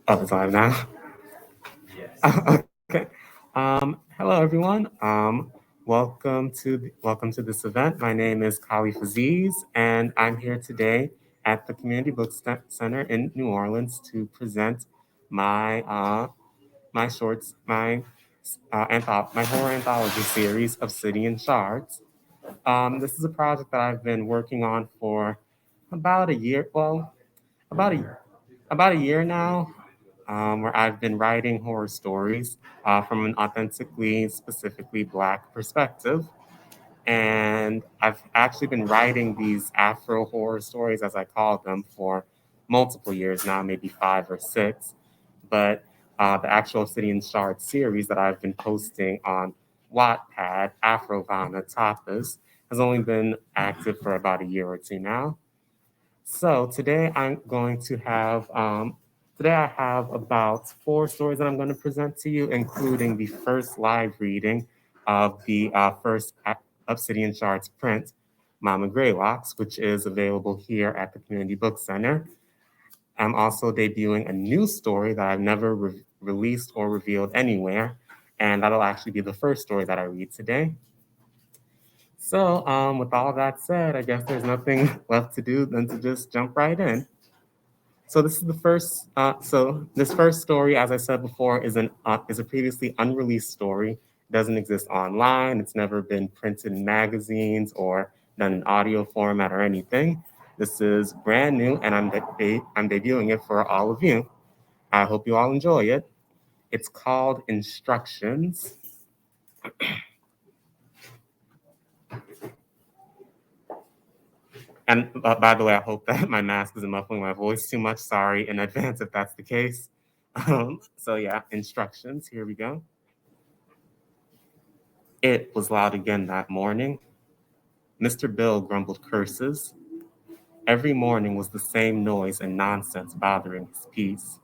Oh, it's live now. Okay. Hello everyone. Welcome to this event. My name is Khalifaziz, and I'm here today at the Community Center in New Orleans to present my my shorts, my horror anthology series, Obsidian Shards. This is a project that I've been working on for about a year. Well, about a about a year now, where I've been writing horror stories from an authentically, specifically Black perspective. And I've actually been writing these Afro horror stories, as I call them, for multiple years now, maybe 5 or 6. But the actual Obsidian Shard series that I've been posting on Wattpad, Afrovana, Tapas, has only been active for about a year or two now. So today I have about 4 stories that I'm going to present to you, including the first live reading of the first Obsidian Shards print, Mama Greylocks, which is available here at the Community Book Center. I'm also debuting a new story that I've never released or revealed anywhere, and that'll actually be the first story that I read today. So, with all that said, I guess there's nothing left to do than to just jump right in. So this is the first. So this first story, as I said before, is a previously unreleased story. It doesn't exist online. It's never been printed in magazines or done in audio format or anything. This is brand new, and I'm debuting it for all of you. I hope you all enjoy it. It's called Instructions. And by the way, I hope that my mask isn't muffling my voice too much. Sorry in advance if that's the case. So yeah, instructions. Here we go. It was loud again that morning. Mr. Bill grumbled curses. Every morning was the same noise and nonsense bothering his peace.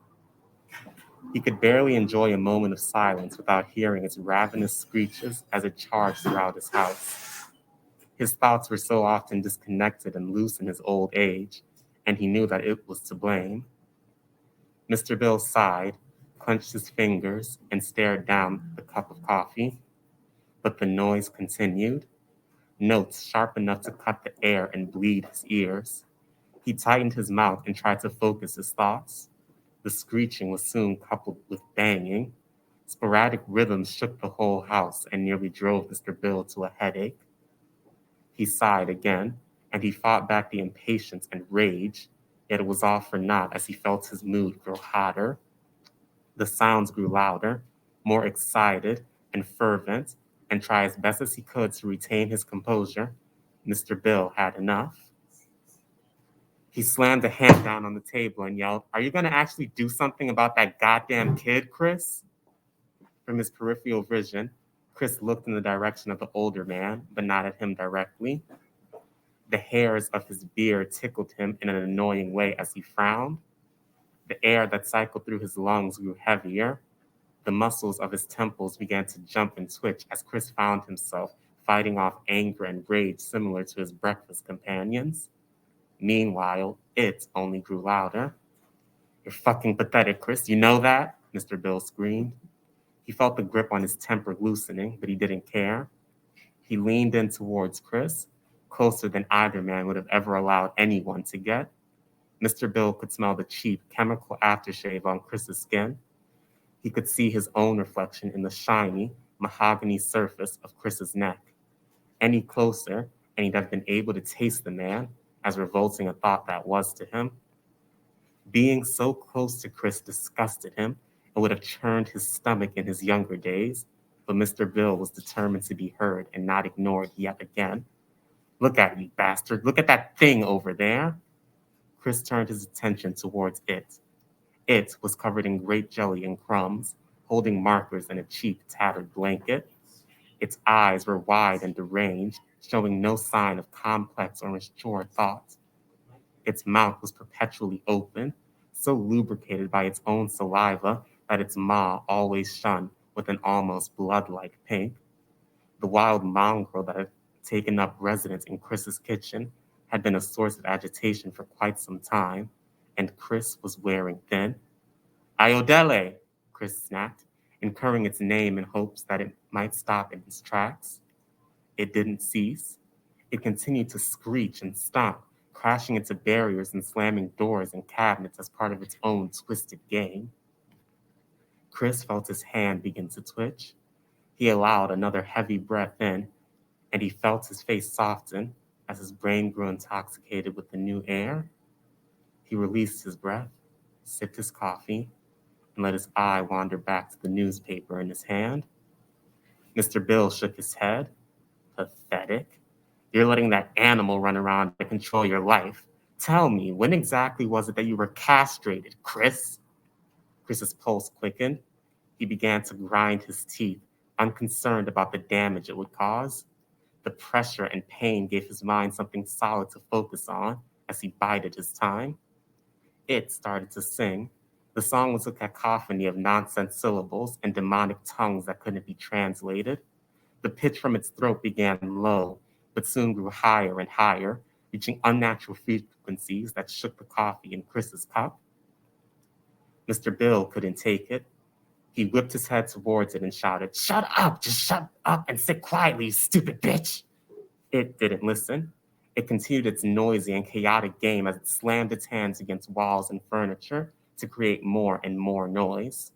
He could barely enjoy a moment of silence without hearing its ravenous screeches as it charged throughout his house. His thoughts were so often disconnected and loose in his old age, and he knew that it was to blame. Mr. Bill sighed, clenched his fingers, and stared down the cup of coffee. But the noise continued, notes sharp enough to cut the air and bleed his ears. He tightened his mouth and tried to focus his thoughts. The screeching was soon coupled with banging. Sporadic rhythms shook the whole house and nearly drove Mr. Bill to a headache. He sighed again, and he fought back the impatience and rage, yet it was all for naught as he felt his mood grow hotter. The sounds grew louder, more excited and fervent, and try as best as he could to retain his composure. Mr. Bill had enough. He slammed the hand down on the table and yelled, "Are you going to actually do something about that goddamn kid, Chris?" From his peripheral vision, Chris looked in the direction of the older man, but not at him directly. The hairs of his beard tickled him in an annoying way as he frowned. The air that cycled through his lungs grew heavier. The muscles of his temples began to jump and twitch as Chris found himself fighting off anger and rage similar to his breakfast companions. Meanwhile, it only grew louder. "You're fucking pathetic, Chris. You know that?" Mr. Bill screamed. He felt the grip on his temper loosening, but he didn't care. He leaned in towards Chris, closer than either man would have ever allowed anyone to get. Mr. Bill could smell the cheap chemical aftershave on Chris's skin. He could see his own reflection in the shiny, mahogany surface of Chris's neck. Any closer, and he'd have been able to taste the man, as revolting a thought that was to him. Being so close to Chris disgusted him and would have churned his stomach in his younger days, but Mr. Bill was determined to be heard and not ignored yet again. "Look at me, bastard. Look at that thing over there." Chris turned his attention towards it. It was covered in grape jelly and crumbs, holding markers and a cheap, tattered blanket. Its eyes were wide and deranged, showing no sign of complex or mature thought. Its mouth was perpetually open, so lubricated by its own saliva that its maw always shone with an almost blood-like pink. The wild mongrel that had taken up residence in Chris's kitchen had been a source of agitation for quite some time, and Chris was wearing thin. Iodele, Chris snapped, incurring its name in hopes that it might stop in its tracks. It didn't cease. It continued to screech and stomp, crashing into barriers and slamming doors and cabinets as part of its own twisted game. Chris felt his hand begin to twitch. He allowed another heavy breath in, and he felt his face soften as his brain grew intoxicated with the new air. He released his breath, sipped his coffee, and let his eye wander back to the newspaper in his hand. Mr. Bill shook his head. Pathetic. You're letting that animal run around and control your life. Tell me, when exactly was it that you were castrated, Chris? Chris's pulse quickened. He began to grind his teeth, unconcerned about the damage it would cause. The pressure and pain gave his mind something solid to focus on as he bided his time. It started to sing. The song was a cacophony of nonsense syllables and demonic tongues that couldn't be translated. The pitch from its throat began low, but soon grew higher and higher, reaching unnatural frequencies that shook the coffee in Chris's cup. Mr. Bill couldn't take it. He whipped his head towards it and shouted, "Shut up! Just shut up and sit quietly, you stupid bitch!" It didn't listen. It continued its noisy and chaotic game as it slammed its hands against walls and furniture to create more and more noise.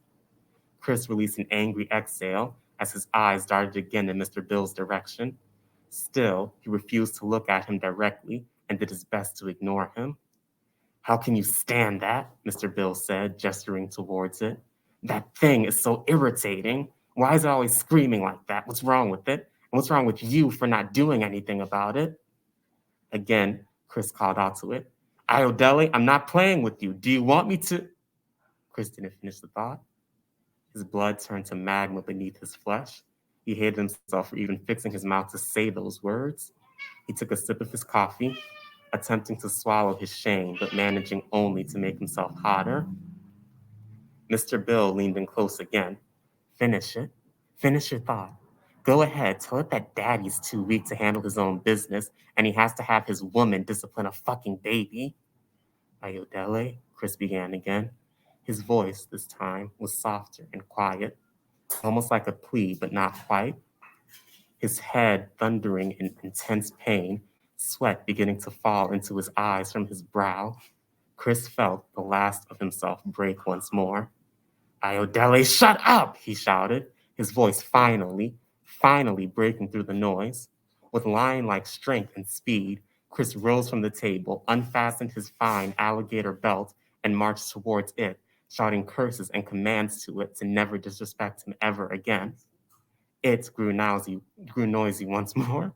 Chris released an angry exhale as his eyes darted again in Mr. Bill's direction. Still, he refused to look at him directly and did his best to ignore him. "How can you stand that?" Mr. Bill said, gesturing towards it. "That thing is so irritating. Why is it always screaming like that? What's wrong with it? And what's wrong with you for not doing anything about it?" Again, Chris called out to it. "Iodele, I'm not playing with you. Do you want me to?" Chris didn't finish the thought. His blood turned to magma beneath his flesh. He hated himself for even fixing his mouth to say those words. He took a sip of his coffee, attempting to swallow his shame, but managing only to make himself hotter. Mr. Bill leaned in close again. "Finish it. Finish your thought. Go ahead, tell it that daddy's too weak to handle his own business and he has to have his woman discipline a fucking baby." "Iodele," Chris began again. His voice, this time, was softer and quiet, almost like a plea, but not quite. His head thundering in intense pain, sweat beginning to fall into his eyes from his brow. Chris felt the last of himself break once more. "Iodele, shut up!" he shouted, his voice finally breaking through the noise. With lion-like strength and speed, Chris rose from the table, unfastened his fine alligator belt, and marched towards it, shouting curses and commands to it to never disrespect him ever again. It grew noisy once more.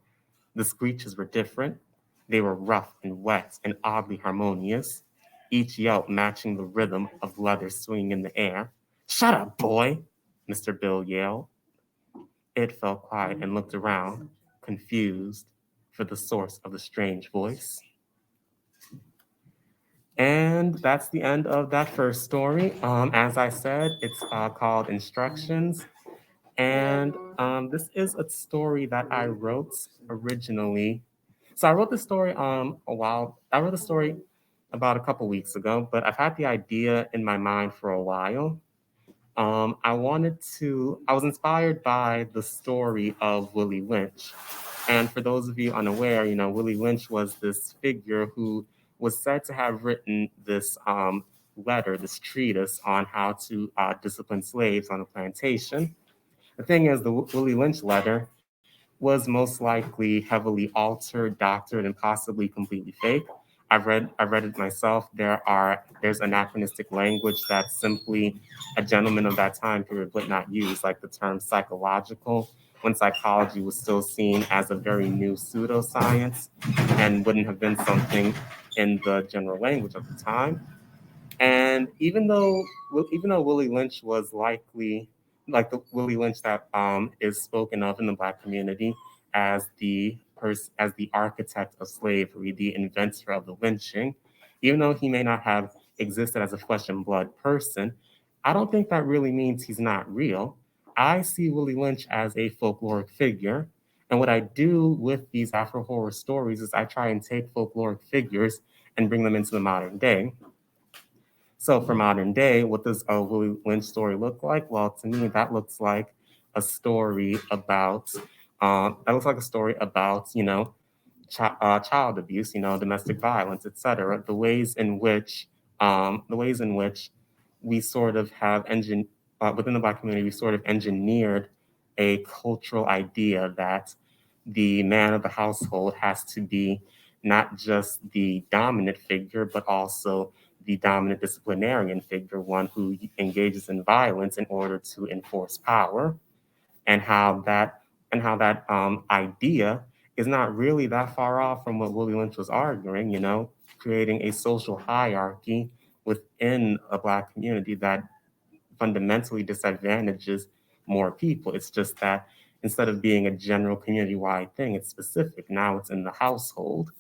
The screeches were different. They were rough and wet and oddly harmonious, each yelp matching the rhythm of leather swinging in the air. "Shut up, boy!" Mr. Bill yelled. It fell quiet and looked around, confused, for the source of the strange voice. And that's the end of that first story. As I said, it's called Instructions. And this is a story that I wrote originally. So I wrote the story I wrote the story about a couple weeks ago, but I've had the idea in my mind for a while. I was inspired by the story of Willie Lynch. And for those of you unaware, Willie Lynch was this figure who was said to have written this letter, this treatise on how to discipline slaves on a plantation. The thing is, the Willie Lynch letter was most likely heavily altered, doctored, and possibly completely fake. I've read it myself. There's anachronistic language that simply a gentleman of that time period would not use, like the term psychological, when psychology was still seen as a very new pseudoscience and wouldn't have been something in the general language of the time. And even though Willie Lynch was likely like the Willie Lynch that is spoken of in the Black community as as the architect of slavery, the inventor of the lynching, even though he may not have existed as a flesh and blood person, I don't think that really means he's not real. I see Willie Lynch as a folkloric figure. And what I do with these Afro horror stories is I try and take folkloric figures and bring them into the modern day. So for modern day, what does a Willie Lynch story look like? Well, to me, that looks like a story about child abuse, domestic violence, etc. The ways in which we sort of have within the Black community, we sort of engineered a cultural idea that the man of the household has to be not just the dominant figure, but also the dominant disciplinarian figure, one who engages in violence in order to enforce power, and how that idea is not really that far off from what Willie Lynch was arguing, creating a social hierarchy within a Black community that fundamentally disadvantages more people. It's just that instead of being a general community wide thing, it's specific. Now it's in the household.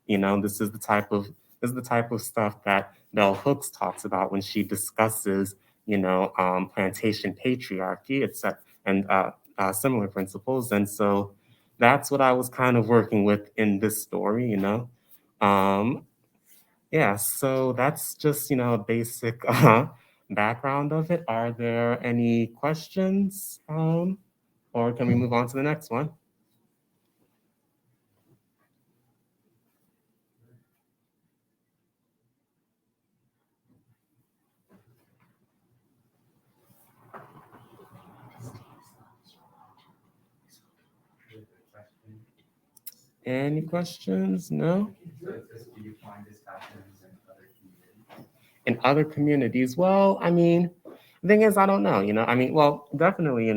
This is the type of stuff that Bell Hooks talks about when she discusses, plantation patriarchy, etc., and similar principles. And so that's what I was kind of working with in this story. Um, yeah, so that's just, a basic background of it. Are there any questions? Or can we move on to the next one? Any questions? No? In other communities? Well, I mean, the thing is, I don't know. Well, definitely,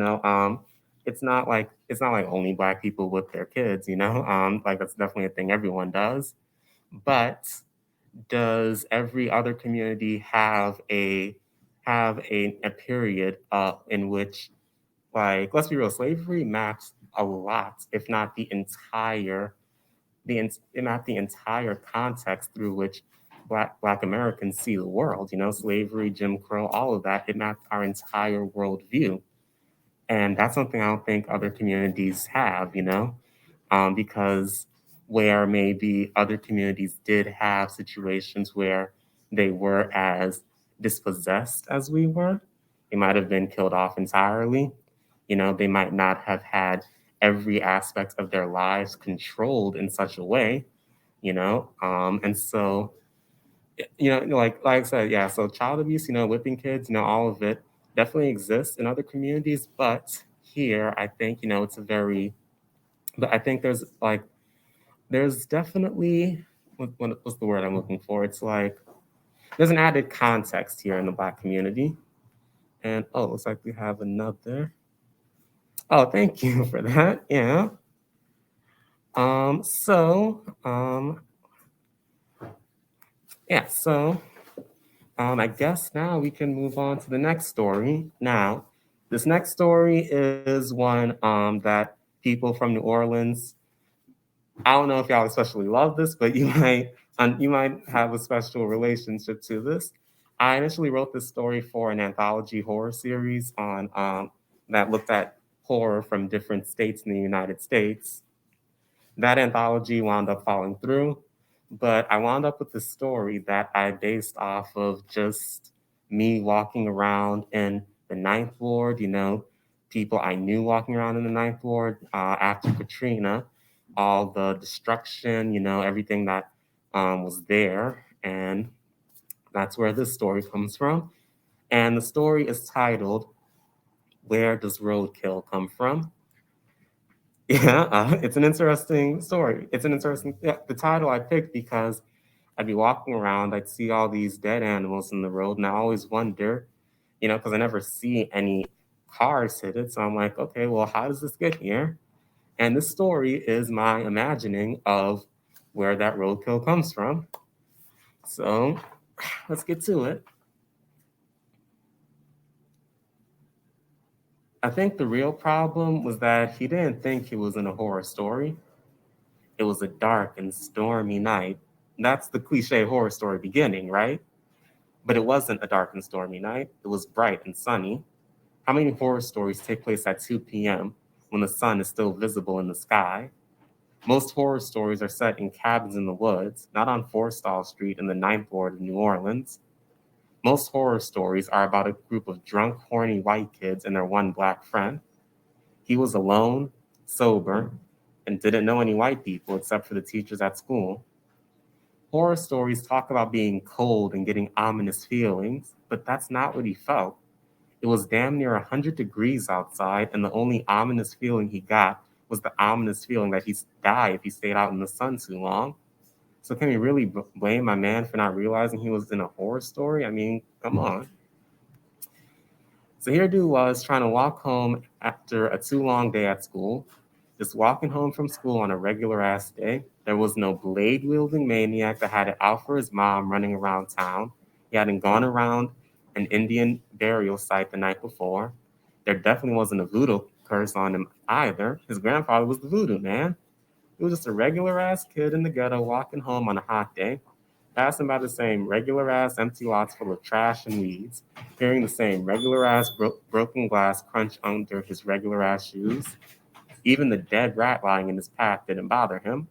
it's not like only Black people with their kids. Like that's definitely a thing everyone does. But does every other community have a period in which, like, let's be real, slavery maps a lot, if not the entire the entire context through which Black Americans see the world. Slavery, Jim Crow, all of that. It mapped our entire worldview, and that's something I don't think other communities have. Because where maybe other communities did have situations where they were as dispossessed as we were, they might have been killed off entirely. They might not have had every aspect of their lives controlled in such a way, and so, like I said, yeah, so child abuse, whipping kids, all of it definitely exists in other communities, but here I think, it's a very, but I think there's definitely, what's the word I'm looking for? It's like there's an added context here in the Black community. And looks like we have another. Oh, thank you for that. Yeah. So, yeah, so I guess now we can move on to the next story. Now, this next story is one that people from New Orleans, I don't know if y'all especially love this, but you might have a special relationship to this. I initially wrote this story for an anthology horror series on that looked at horror from different states in the United States. That anthology wound up falling through, but I wound up with this story that I based off of just me walking around in the Ninth Ward, people I knew walking around in the Ninth Ward after Katrina, all the destruction, everything that was there. And that's where this story comes from. And the story is titled, Where Does Roadkill Come From? Yeah, it's an interesting story. Yeah, the title I picked because I'd be walking around, I'd see all these dead animals in the road, and I always wonder, because I never see any cars hit it. So I'm like, okay, well, how does this get here? And this story is my imagining of where that roadkill comes from. So let's get to it. I think the real problem was that he didn't think he was in a horror story. It was a dark and stormy night. That's the cliche horror story beginning, right? But it wasn't a dark and stormy night. It was bright and sunny. How many horror stories take place at 2 p.m. when the sun is still visible in the sky? Most horror stories are set in cabins in the woods, not on Forstall Street in the Ninth Ward of New Orleans. Most horror stories are about a group of drunk, horny white kids and their one black friend. He was alone, sober, and didn't know any white people except for the teachers at school. Horror stories talk about being cold and getting ominous feelings, but that's not what he felt. It was damn near 100 degrees outside, and the only ominous feeling he got was the ominous feeling that he'd die if he stayed out in the sun too long. So can we really blame my man for not realizing he was in a horror story? I mean, come on. So here dude was trying to walk home after a too long day at school, just walking home from school on a regular ass day. There was no blade wielding maniac that had it out for his mom running around town. He hadn't gone around an Indian burial site the night before. There definitely wasn't a voodoo curse on him either. His grandfather was the voodoo man. He was just a regular ass kid in the ghetto walking home on a hot day, passing by the same regular ass empty lots full of trash and weeds, hearing the same regular ass broken glass crunch under his regular ass shoes. Even the dead rat lying in his path didn't bother him.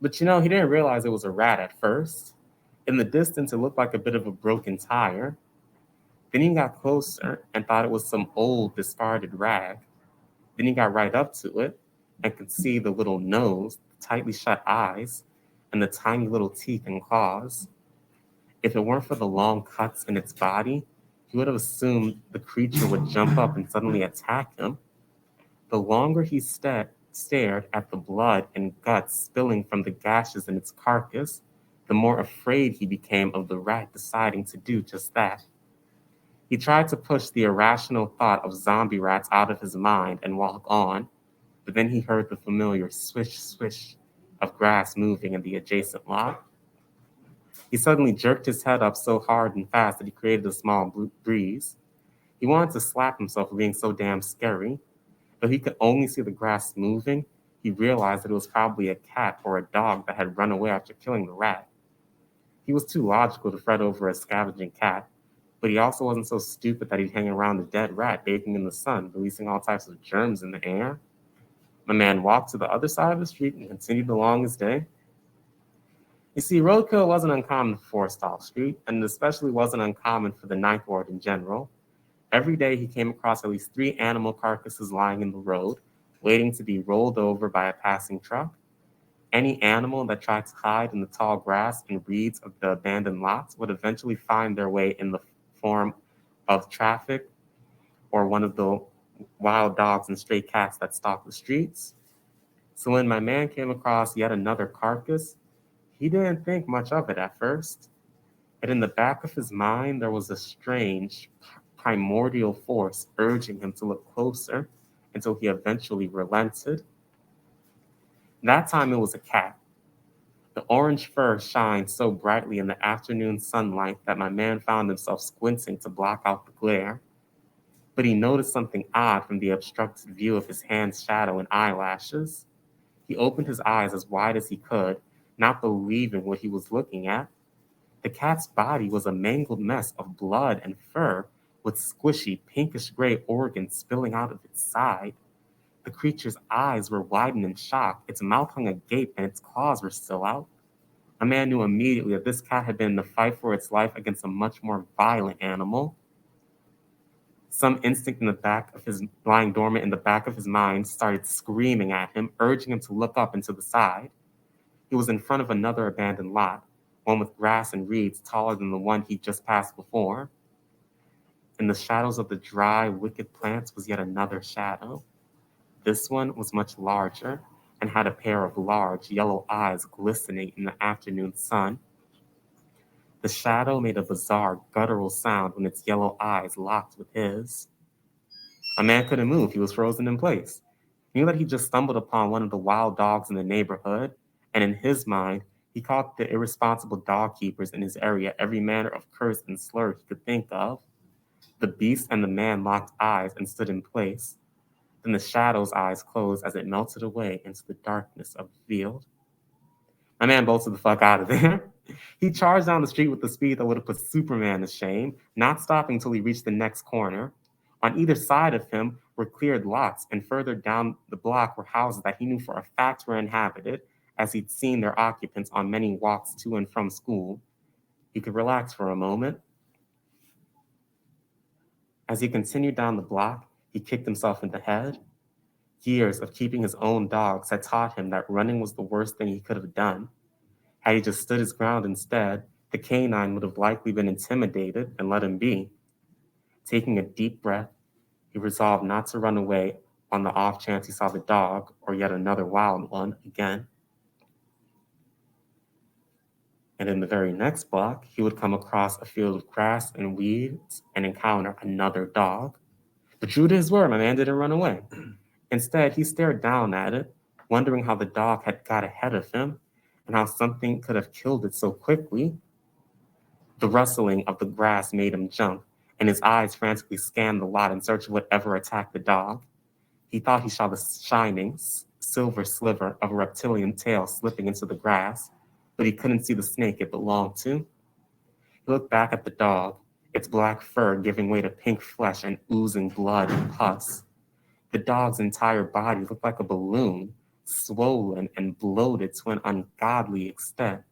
But he didn't realize it was a rat at first. In the distance, it looked like a bit of a broken tire. Then he got closer and thought it was some old, discarded rag. Then he got right up to it and could see the little nose, the tightly shut eyes, and the tiny little teeth and claws. If it weren't for the long cuts in its body, he would have assumed the creature would jump up and suddenly attack him. The longer he stared at the blood and guts spilling from the gashes in its carcass, the more afraid he became of the rat deciding to do just that. He tried to push the irrational thought of zombie rats out of his mind and walk on, but then he heard the familiar swish, swish of grass moving in the adjacent lot. He suddenly jerked his head up so hard and fast that he created a small breeze. He wanted to slap himself for being so damn scary, but he could only see the grass moving. He realized that it was probably a cat or a dog that had run away after killing the rat. He was too logical to fret over a scavenging cat, but he also wasn't so stupid that he'd hang around a dead rat baking in the sun, releasing all types of germs in the air. My man walked to the other side of the street and continued along his day. You see, roadkill wasn't uncommon for Forrestal Street, and it especially wasn't uncommon for the Ninth Ward in general. Every day he came across at least 3 animal carcasses lying in the road, waiting to be rolled over by a passing truck. Any animal that tried to hide in the tall grass and reeds of the abandoned lots would eventually find their way in the form of traffic or one of the wild dogs and stray cats that stalk the streets. So when my man came across yet another carcass, he didn't think much of it at first. But in the back of his mind, there was a strange, primordial force urging him to look closer until he eventually relented. That time it was a cat. The orange fur shined so brightly in the afternoon sunlight that my man found himself squinting to block out the glare. But he noticed something odd from the obstructed view of his hand's shadow and eyelashes. He opened his eyes as wide as he could, not believing what he was looking at. The cat's body was a mangled mess of blood and fur, with squishy, pinkish gray organs spilling out of its side. The creature's eyes were widened in shock, its mouth hung agape, and its claws were still out. A man knew immediately that this cat had been in a fight for its life against a much more violent animal. Some instinct in the back of his lying dormant in the back of his mind started screaming at him, urging him to look up and to the side. He was in front of another abandoned lot, one with grass and reeds taller than the one he'd just passed before. In the shadows of the dry, wicked plants was yet another shadow. This one was much larger and had a pair of large yellow eyes glistening in the afternoon sun. The shadow made a bizarre, guttural sound when its yellow eyes locked with his. A man couldn't move. He was frozen in place. He knew that he just stumbled upon one of the wild dogs in the neighborhood, and in his mind, he called the irresponsible dog keepers in his area every manner of curse and slur he could think of. The beast and the man locked eyes and stood in place. Then the shadow's eyes closed as it melted away into the darkness of the field. My man bolted the fuck out of there. He charged down the street with the speed that would have put Superman to shame, not stopping until he reached the next corner. On either side of him were cleared lots, and further down the block were houses that he knew for a fact were inhabited, as he'd seen their occupants on many walks to and from school. He could relax for a moment. As he continued down the block, he kicked himself in the head. Years of keeping his own dogs had taught him that running was the worst thing he could have done. Had he just stood his ground instead, the canine would have likely been intimidated and let him be. Taking a deep breath, he resolved not to run away on the off chance he saw the dog, or yet another wild one, again. And in the very next block, he would come across a field of grass and weeds and encounter another dog. But true to his word, my man didn't run away. Instead, he stared down at it, wondering how the dog had got ahead of him and how something could have killed it so quickly. The rustling of the grass made him jump, and his eyes frantically scanned the lot in search of whatever attacked the dog. He thought he saw the shining, silver sliver of a reptilian tail slipping into the grass, but he couldn't see the snake it belonged to. He looked back at the dog, its black fur giving way to pink flesh and oozing blood and pus. The dog's entire body looked like a balloon, swollen and bloated to an ungodly extent.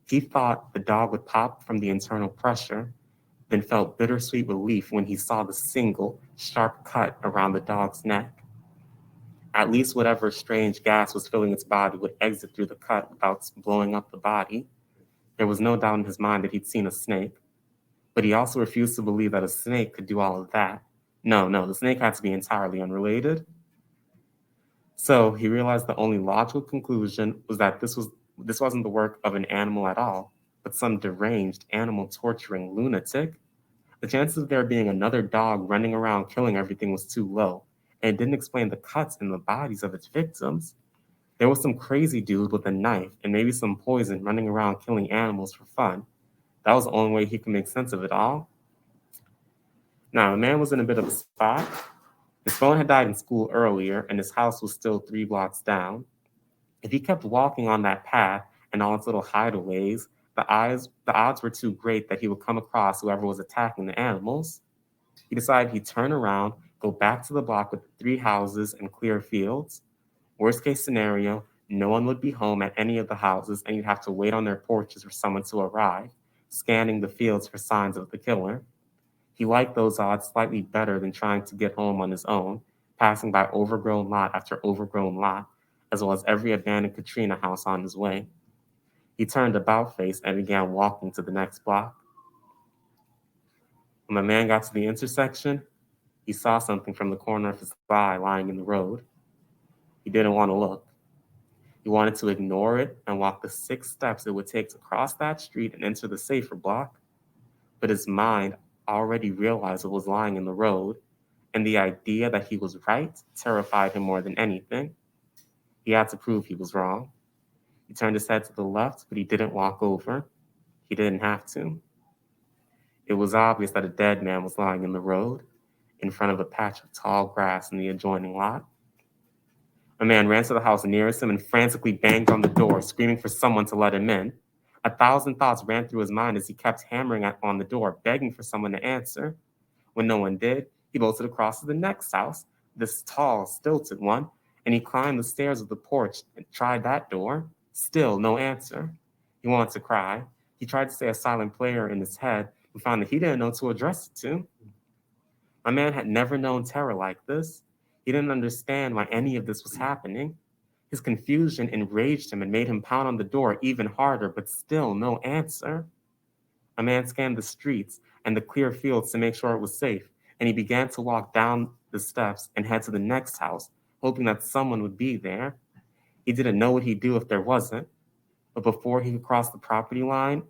He thought the dog would pop from the internal pressure, then felt bittersweet relief when he saw the single, sharp cut around the dog's neck. At least whatever strange gas was filling its body would exit through the cut without blowing up the body. There was no doubt in his mind that he'd seen a snake, but he also refused to believe that a snake could do all of that. No, the snake had to be entirely unrelated. So he realized the only logical conclusion was that this wasn't the work of an animal at all, but some deranged animal torturing lunatic. The chances of there being another dog running around killing everything was too low, and it didn't explain the cuts in the bodies of its victims. There was some crazy dude with a knife and maybe some poison running around killing animals for fun. That was the only way he could make sense of it all. Now, the man was in a bit of a spot. His phone had died in school earlier, and his house was still 3 blocks down. If he kept walking on that path and all its little hideaways, the odds were too great that he would come across whoever was attacking the animals. He decided he'd turn around, go back to the block with the 3 houses and clear fields. Worst case scenario, no one would be home at any of the houses, and you'd have to wait on their porches for someone to arrive, scanning the fields for signs of the killer. He liked those odds slightly better than trying to get home on his own, passing by overgrown lot after overgrown lot, as well as every abandoned Katrina house on his way. He turned about face and began walking to the next block. When the man got to the intersection, he saw something from the corner of his eye lying in the road. He didn't want to look. He wanted to ignore it and walk the 6 steps it would take to cross that street and enter the safer block. But his mind already realized it was lying in the road, and the idea that he was right terrified him more than anything. He had to prove he was wrong. He turned his head to the left, but he didn't walk over. He didn't have to. It was obvious that a dead man was lying in the road, in front of a patch of tall grass in the adjoining lot. A man ran to the house nearest him and frantically banged on the door, screaming for someone to let him in. 1,000 thoughts ran through his mind as he kept hammering on the door, begging for someone to answer. When no one did, he bolted across to the next house, this tall, stilted one, and he climbed the stairs of the porch and tried that door. Still no answer. He wanted to cry. He tried to say a silent prayer in his head and found that he didn't know who to address it to. My man had never known terror like this. He didn't understand why any of this was happening. His confusion enraged him and made him pound on the door even harder, but still no answer. A man scanned the streets and the clear fields to make sure it was safe, and he began to walk down the steps and head to the next house, hoping that someone would be there. He didn't know what he'd do if there wasn't, but before he could cross the property line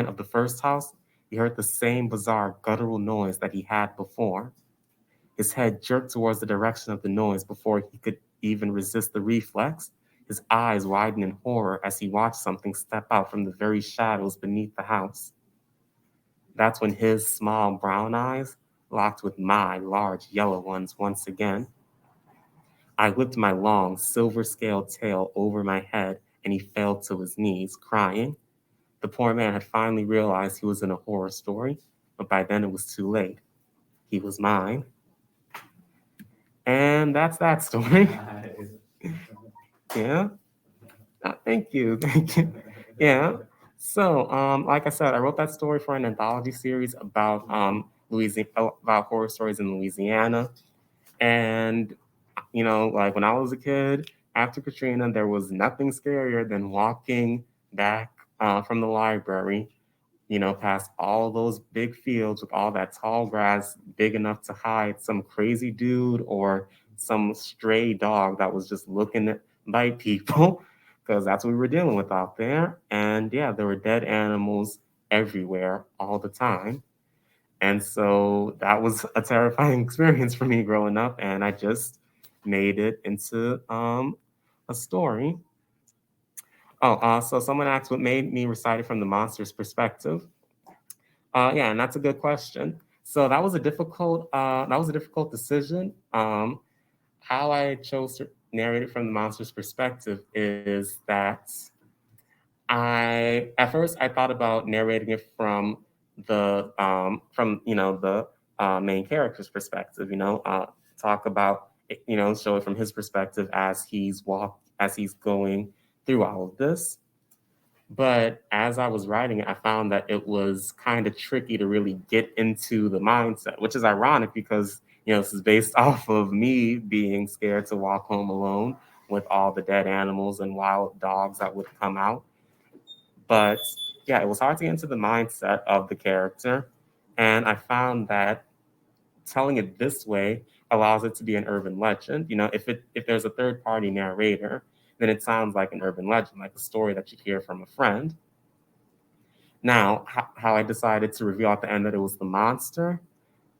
of the first house, he heard the same bizarre guttural noise that he had before. His head jerked towards the direction of the noise before he could even resist the reflex. His eyes widened in horror as he watched something step out from the very shadows beneath the house. That's when his small brown eyes locked with my large yellow ones once again. I whipped my long, silver-scaled tail over my head, and he fell to his knees, crying. The poor man had finally realized he was in a horror story, but by then it was too late. He was mine. And that's that story. Yeah. Thank you. Yeah. So, like I said, I wrote that story for an anthology series about Louisiana, about horror stories in Louisiana. And like when I was a kid, after Katrina, there was nothing scarier than walking back from the library, past all those big fields with all that tall grass big enough to hide some crazy dude or some stray dog that was just looking at bite people, because that's what we were dealing with out there. And yeah, there were dead animals everywhere all the time. And so that was a terrifying experience for me growing up, and I just made it into a story. Oh, so someone asked what made me recite it from the monster's perspective. Yeah, and that's a good question. So that was a difficult decision. How I chose to narrate it from the monster's perspective is that at first I thought about narrating it from the main character's perspective. Talk about show it from his perspective as he's going through all of this. But as I was writing it, I found that it was kind of tricky to really get into the mindset, which is ironic because, this is based off of me being scared to walk home alone with all the dead animals and wild dogs that would come out. But yeah, it was hard to get into the mindset of the character. And I found that telling it this way allows it to be an urban legend. If there's a third party narrator, then it sounds like an urban legend, like a story that you hear from a friend. Now, how I decided to reveal at the end that it was the monster,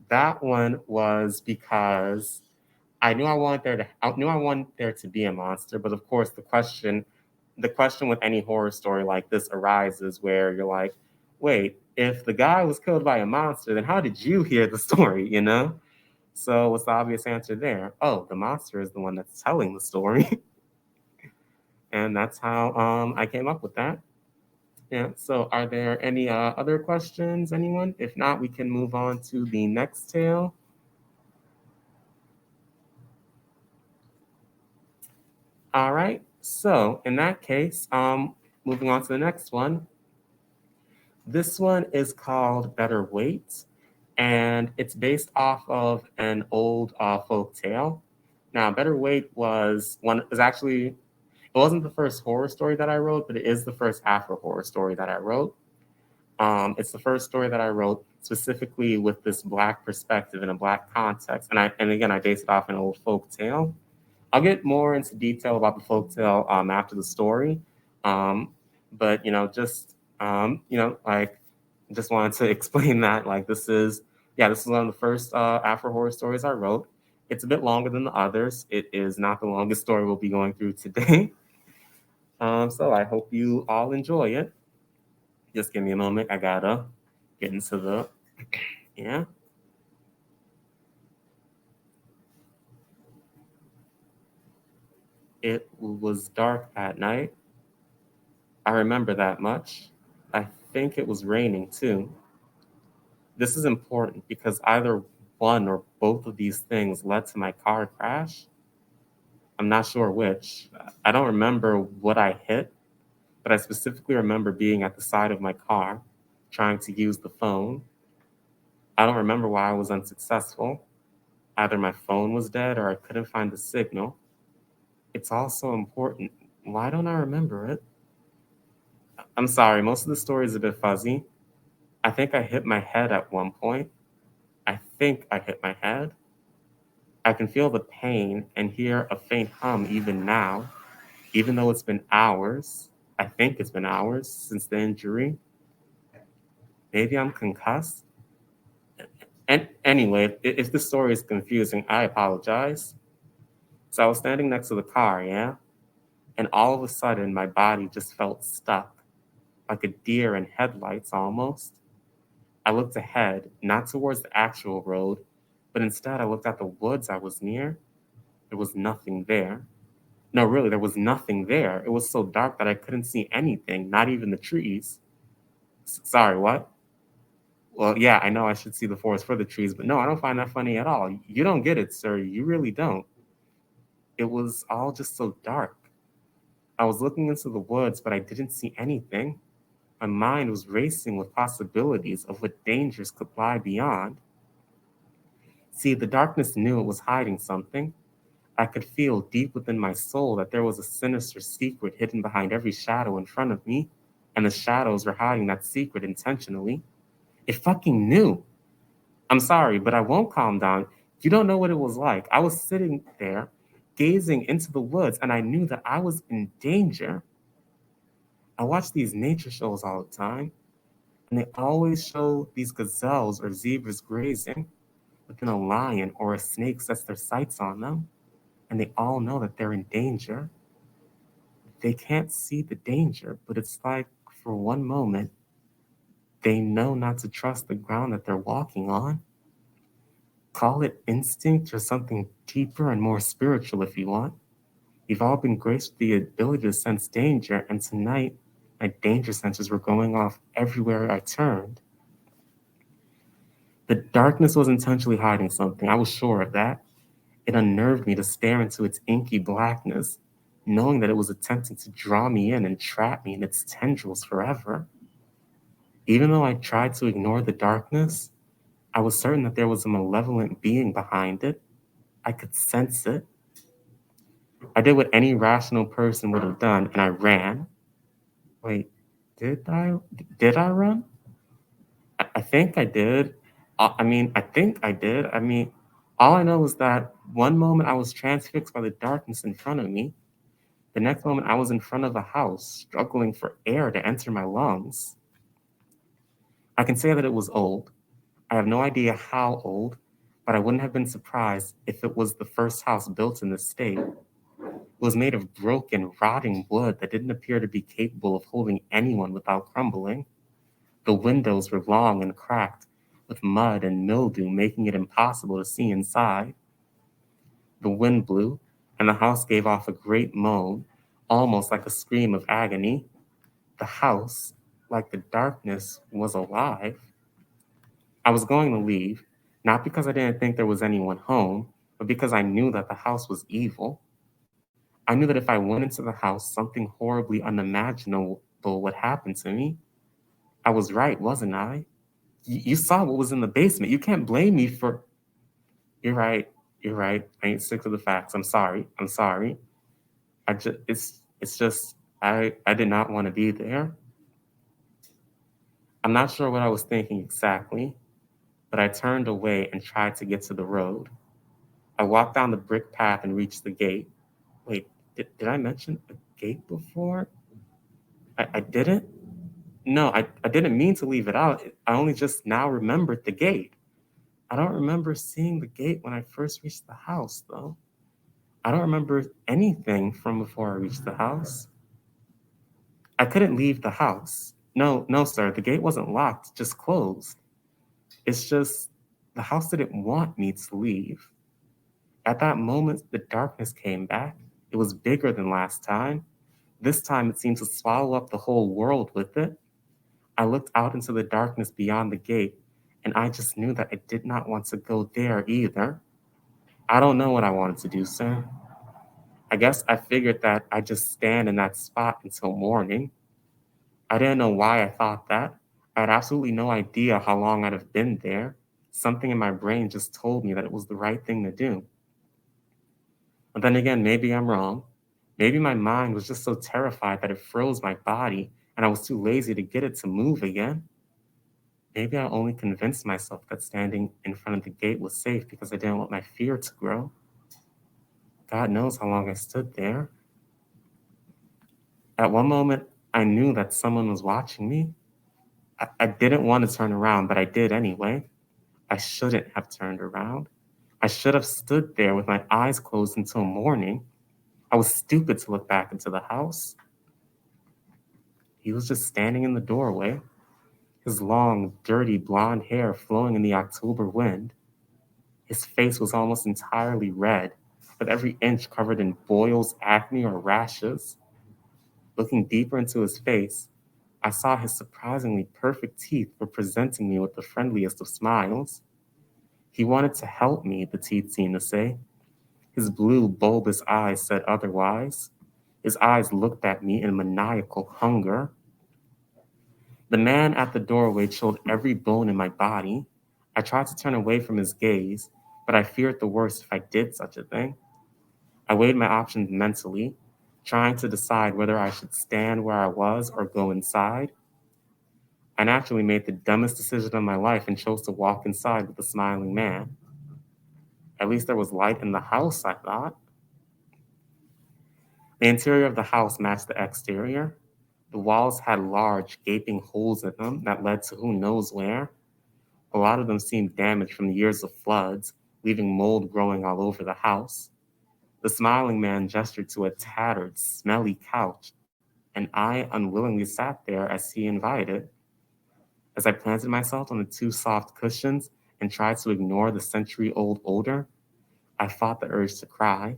that one was because I knew I wanted there to be a monster, but of course the question with any horror story like this arises where you're like, wait, if the guy was killed by a monster, then how did you hear the story? So what's the obvious answer there? Oh, the monster is the one that's telling the story. And that's how I came up with that. Yeah. So, are there any other questions, anyone? If not, we can move on to the next tale. All right. So, in that case, moving on to the next one. This one is called Better Wait, and it's based off of an old folk tale. Now, Better Wait is actually it wasn't the first horror story that I wrote, but it is the first Afro horror story that I wrote. It's the first story that I wrote specifically with this Black perspective in a Black context, and again I based it off an old folk tale. I'll get more into detail about the folk tale after the story, um, but like just wanted to explain that this is one of the first Afro horror stories I wrote. It's a bit longer than the others. It is not the longest story we'll be going through today. So I hope you all enjoy it. Just give me a moment. I gotta get into the yeah. It was dark at night. I remember that much. I think it was raining too. This is important because either one or both of these things led to my car crash. I'm not sure which. I don't remember what I hit, but I specifically remember being at the side of my car trying to use the phone. I don't remember why I was unsuccessful. Either my phone was dead or I couldn't find the signal. It's also important. Why don't I remember it? I'm sorry, most of the story is a bit fuzzy. I think I hit my head at one point. I think I hit my head. I can feel the pain and hear a faint hum even now, even though it's been hours. I think it's been hours since the injury. Maybe I'm concussed. And anyway, if the story is confusing, I apologize. So I was standing next to the car, yeah? And all of a sudden, my body just felt stuck, like a deer in headlights almost. I looked ahead, not towards the actual road, but instead I looked at the woods I was near. There was nothing there. No, really, there was nothing there. It was so dark that I couldn't see anything, not even the trees. Sorry, what? Well, yeah, I know I should see the forest for the trees, but no, I don't find that funny at all. You don't get it, sir. You really don't. It was all just so dark. I was looking into the woods, but I didn't see anything. My mind was racing with possibilities of what dangers could lie beyond. See, the darkness knew it was hiding something. I could feel deep within my soul that there was a sinister secret hidden behind every shadow in front of me, and the shadows were hiding that secret intentionally. It fucking knew. I'm sorry, but I won't calm down. You don't know what it was like. I was sitting there, gazing into the woods, and I knew that I was in danger. I watch these nature shows all the time, and they always show these gazelles or zebras grazing, but then a lion or a snake sets their sights on them, and they all know that they're in danger. They can't see the danger, but it's like for one moment, they know not to trust the ground that they're walking on. Call it instinct or something deeper and more spiritual if you want. We've all been graced with the ability to sense danger, and tonight, my danger sensors were going off everywhere I turned. The darkness was intentionally hiding something, I was sure of that. It unnerved me to stare into its inky blackness, knowing that it was attempting to draw me in and trap me in its tendrils forever. Even though I tried to ignore the darkness, I was certain that there was a malevolent being behind it. I could sense it. I did what any rational person would have done, and I ran. Wait, did I? Did I run? I think I did. I think I did. All I know is that one moment I was transfixed by the darkness in front of me. The next moment I was in front of a house, struggling for air to enter my lungs. I can say that it was old. I have no idea how old, but I wouldn't have been surprised if it was the first house built in the state. It was made of broken, rotting wood that didn't appear to be capable of holding anyone without crumbling. The windows were long and cracked, with mud and mildew making it impossible to see inside. The wind blew, and the house gave off a great moan, almost like a scream of agony. The house, like the darkness, was alive. I was going to leave, not because I didn't think there was anyone home, but because I knew that the house was evil. I knew that if I went into the house, something horribly unimaginable would happen to me. I was right, wasn't I? You saw what was in the basement. You can't blame me for. You're right. You're right. I ain't sick of the facts. I'm sorry. I'm sorry. It's just I did not want to be there. I'm not sure what I was thinking exactly, but I turned away and tried to get to the road. I walked down the brick path and reached the gate. Wait, did I mention a gate before? I didn't? No, I didn't mean to leave it out. I only just now remembered the gate. I don't remember seeing the gate when I first reached the house, though. I don't remember anything from before I reached the house. I couldn't leave the house. No, no, sir, the gate wasn't locked, just closed. It's just the house didn't want me to leave. At that moment, the darkness came back. It was bigger than last time. This time, it seemed to swallow up the whole world with it. I looked out into the darkness beyond the gate, and I just knew that I did not want to go there either. I don't know what I wanted to do, sir. I guess I figured that I'd just stand in that spot until morning. I didn't know why I thought that. I had absolutely no idea how long I'd have been there. Something in my brain just told me that it was the right thing to do. But then again, maybe I'm wrong. Maybe my mind was just so terrified that it froze my body and I was too lazy to get it to move again. Maybe I only convinced myself that standing in front of the gate was safe because I didn't want my fear to grow. God knows how long I stood there. At one moment, I knew that someone was watching me. I didn't want to turn around, but I did anyway. I shouldn't have turned around. I should have stood there with my eyes closed until morning. I was stupid to look back into the house. He was just standing in the doorway, his long, dirty blonde hair flowing in the October wind. His face was almost entirely red, with every inch covered in boils, acne, or rashes. Looking deeper into his face, I saw his surprisingly perfect teeth were presenting me with the friendliest of smiles. He wanted to help me, the teeth seemed to say. His blue, bulbous eyes said otherwise. His eyes looked at me in maniacal hunger. The man at the doorway chilled every bone in my body. I tried to turn away from his gaze, but I feared the worst if I did such a thing. I weighed my options mentally, trying to decide whether I should stand where I was or go inside. I naturally made the dumbest decision of my life and chose to walk inside with the smiling man. At least there was light in the house, I thought. The interior of the house matched the exterior. The walls had large, gaping holes in them that led to who knows where. A lot of them seemed damaged from the years of floods, leaving mold growing all over the house. The smiling man gestured to a tattered, smelly couch, and I unwillingly sat there as he invited. As I planted myself on the two soft cushions and tried to ignore the century old odor, I fought the urge to cry.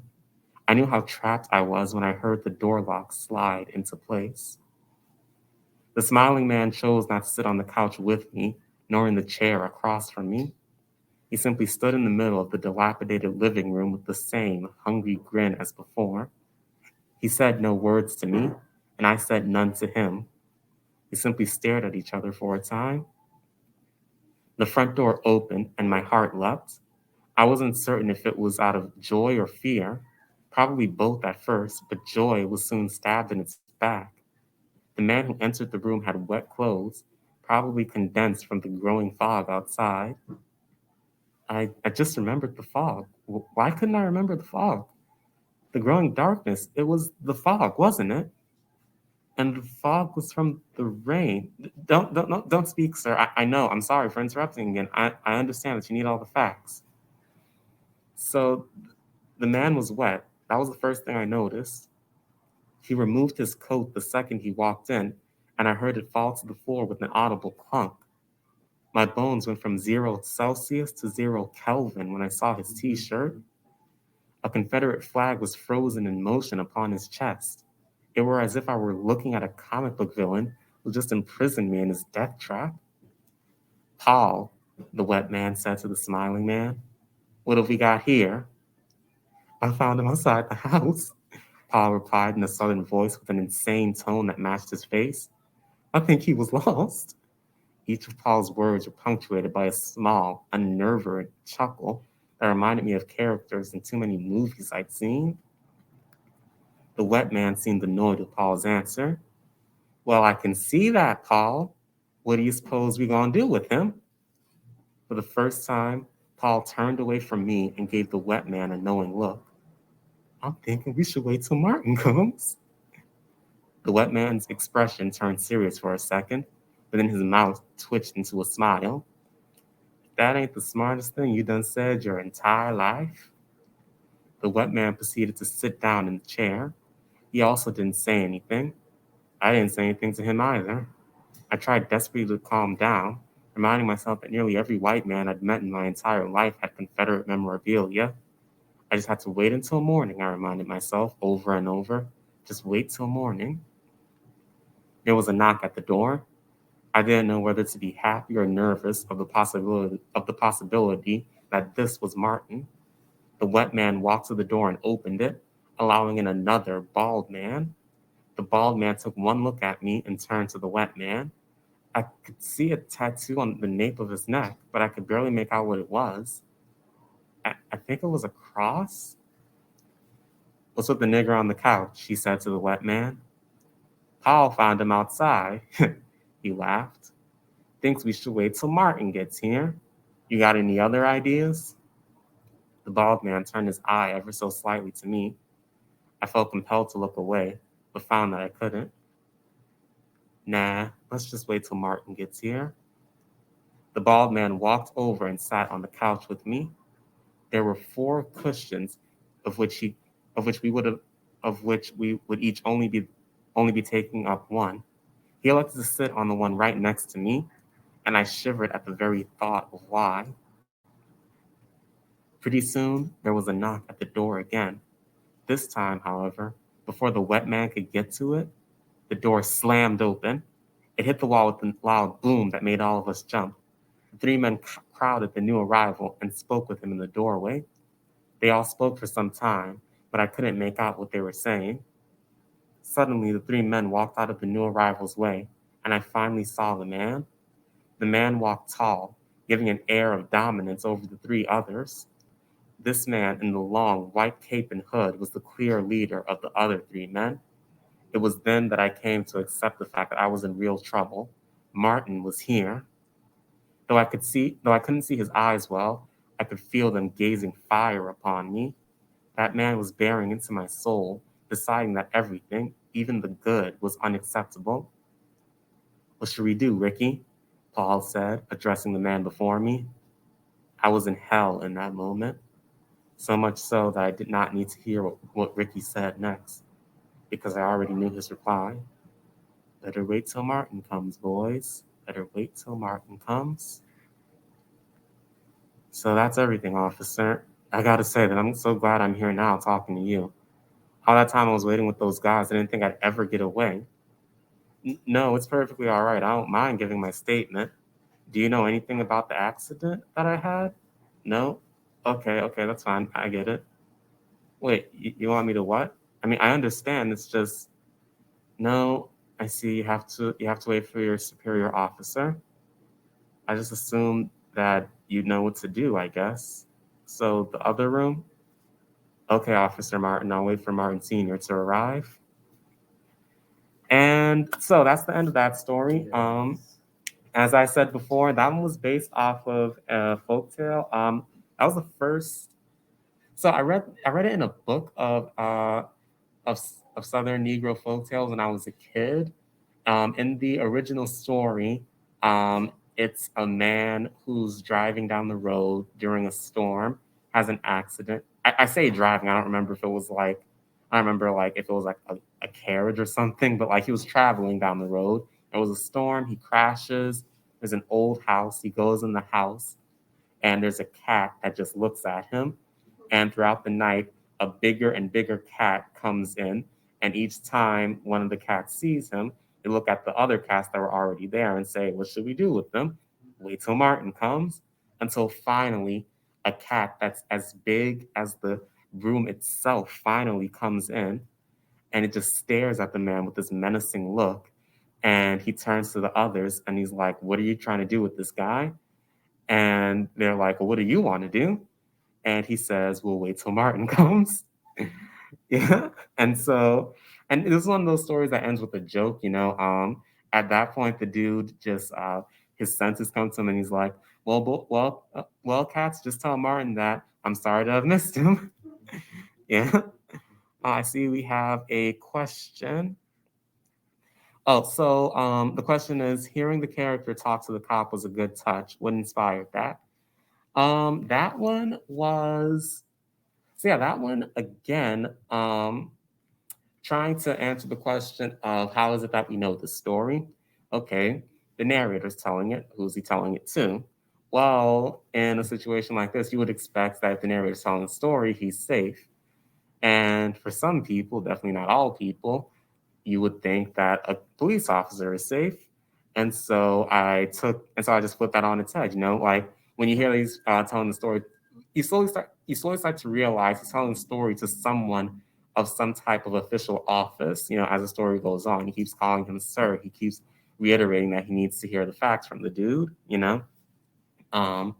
I knew how trapped I was when I heard the door lock slide into place. The smiling man chose not to sit on the couch with me, nor in the chair across from me. He simply stood in the middle of the dilapidated living room with the same hungry grin as before. He said no words to me, and I said none to him. We simply stared at each other for a time. The front door opened, and my heart leapt. I wasn't certain if it was out of joy or fear, probably both at first, but joy was soon stabbed in its back. The man who entered the room had wet clothes, probably condensed from the growing fog outside. I just remembered the fog. Why couldn't I remember the fog? The growing darkness, it was the fog, wasn't it? And the fog was from the rain. Don't speak, sir. I know. I'm sorry for interrupting again. I understand that you need all the facts. So the man was wet. That was the first thing I noticed. He removed his coat the second he walked in, and I heard it fall to the floor with an audible clunk. My bones went from 0 Celsius to 0 Kelvin when I saw his t-shirt. A Confederate flag was frozen in motion upon his chest. It were as if I were looking at a comic book villain who just imprisoned me in his death trap. Paul, the wet man said to the smiling man, what have we got here? I found him outside the house, Paul replied in a southern voice with an insane tone that matched his face. I think he was lost. Each of Paul's words were punctuated by a small, unnerving chuckle that reminded me of characters in too many movies I'd seen. The wet man seemed annoyed with Paul's answer. Well, I can see that, Paul. What do you suppose we're going to do with him? For the first time, Paul turned away from me and gave the wet man a knowing look. I'm thinking we should wait till Martin comes. The wet man's expression turned serious for a second, but then his mouth twitched into a smile. That ain't the smartest thing you done said your entire life. The wet man proceeded to sit down in the chair. He also didn't say anything. I didn't say anything to him either. I tried desperately to calm down, reminding myself that nearly every white man I'd met in my entire life had Confederate memorabilia. I just had to wait until morning, I reminded myself over and over. Just wait till morning. There was a knock at the door. I didn't know whether to be happy or nervous of the possibility that this was Martin. The wet man walked to the door and opened it, allowing in another bald man. The bald man took one look at me and turned to the wet man. I could see a tattoo on the nape of his neck, but I could barely make out what it was. I think it was a cross. What's with the nigger on the couch? He said to the wet man. Paul found him outside. He laughed. Thinks we should wait till Martin gets here. You got any other ideas? The bald man turned his eye ever so slightly to me. I felt compelled to look away, but found that I couldn't. Nah, let's just wait till Martin gets here. The bald man walked over and sat on the couch with me. There were 4 cushions, of which he, of which we would each only be taking up one. He elected to sit on the one right next to me, and I shivered at the very thought of why. Pretty soon, there was a knock at the door again. This time, however, before the wet man could get to it, the door slammed open. It hit the wall with a loud boom that made all of us jump. The 3 men crowded the new arrival and spoke with him in the doorway. They all spoke for some time, but I couldn't make out what they were saying. Suddenly, the three men walked out of the new arrival's way, and I finally saw the man. The man walked tall, giving an air of dominance over the three others. This man in the long white cape and hood was the clear leader of the other three men. It was then that I came to accept the fact that I was in real trouble. Martin was here. Though I couldn't see his eyes well, I could feel them gazing fire upon me. That man was bearing into my soul, deciding that everything, even the good, was unacceptable. What should we do, Ricky? Paul said, addressing the man before me. I was in hell in that moment, so much so that I did not need to hear what Ricky said next, because I already knew his reply. Better wait till Martin comes, boys. Better wait till Martin comes. So that's everything, officer. I gotta say that I'm so glad I'm here now talking to you. All that time I was waiting with those guys, I didn't think I'd ever get away. No, it's perfectly all right. I don't mind giving my statement. Do you know anything about the accident that I had? No? Okay, that's fine. I get it. Wait, you want me to what? I mean, I understand. It's just no. I see. You have to wait for your superior officer. I just assumed that you know what to do. I guess. So the other room. Okay, Officer Martin. I'll wait for Martin Senior to arrive. And so that's the end of that story. As I said before, that one was based off of a folktale. That was the first. So I read it in a book of Southern Negro folktales when I was a kid. In the original story, it's a man who's driving down the road during a storm, has an accident. I say driving. I don't remember if it was like I don't remember like if it was like a carriage or something, but like he was traveling down the road. There was a storm. He crashes. There's an old house. He goes in the house, and there's a cat that just looks at him. And throughout the night, a bigger and bigger cat comes in. And each time one of the cats sees him, they look at the other cats that were already there and say, what should we do with them? Wait till Martin comes. Until finally, a cat that's as big as the room itself finally comes in. And it just stares at the man with this menacing look. And he turns to the others and he's like, what are you trying to do with this guy? And they're like, well, what do you want to do? And he says, we'll wait till Martin comes. Yeah. And it was one of those stories that ends with a joke, you know. At that point, the dude just, his senses come to him and he's like, well, cats, just tell Martin that I'm sorry to have missed him. Yeah. I see we have a question. Oh, so the question is, hearing the character talk to the cop was a good touch. What inspired that? That one was So yeah, that one again, trying to answer the question of how is it that we know the story? Okay, the narrator's telling it. Who's he telling it to? Well, in a situation like this, you would expect that if the narrator's telling the story, he's safe. And for some people, definitely not all people, you would think that a police officer is safe. And so I just put that on its head. You know, like when you hear these telling the story, you slowly start to realize he's telling the story to someone of some type of official office. You know, as the story goes on, he keeps calling him sir. He keeps reiterating that he needs to hear the facts from the dude. You know, um,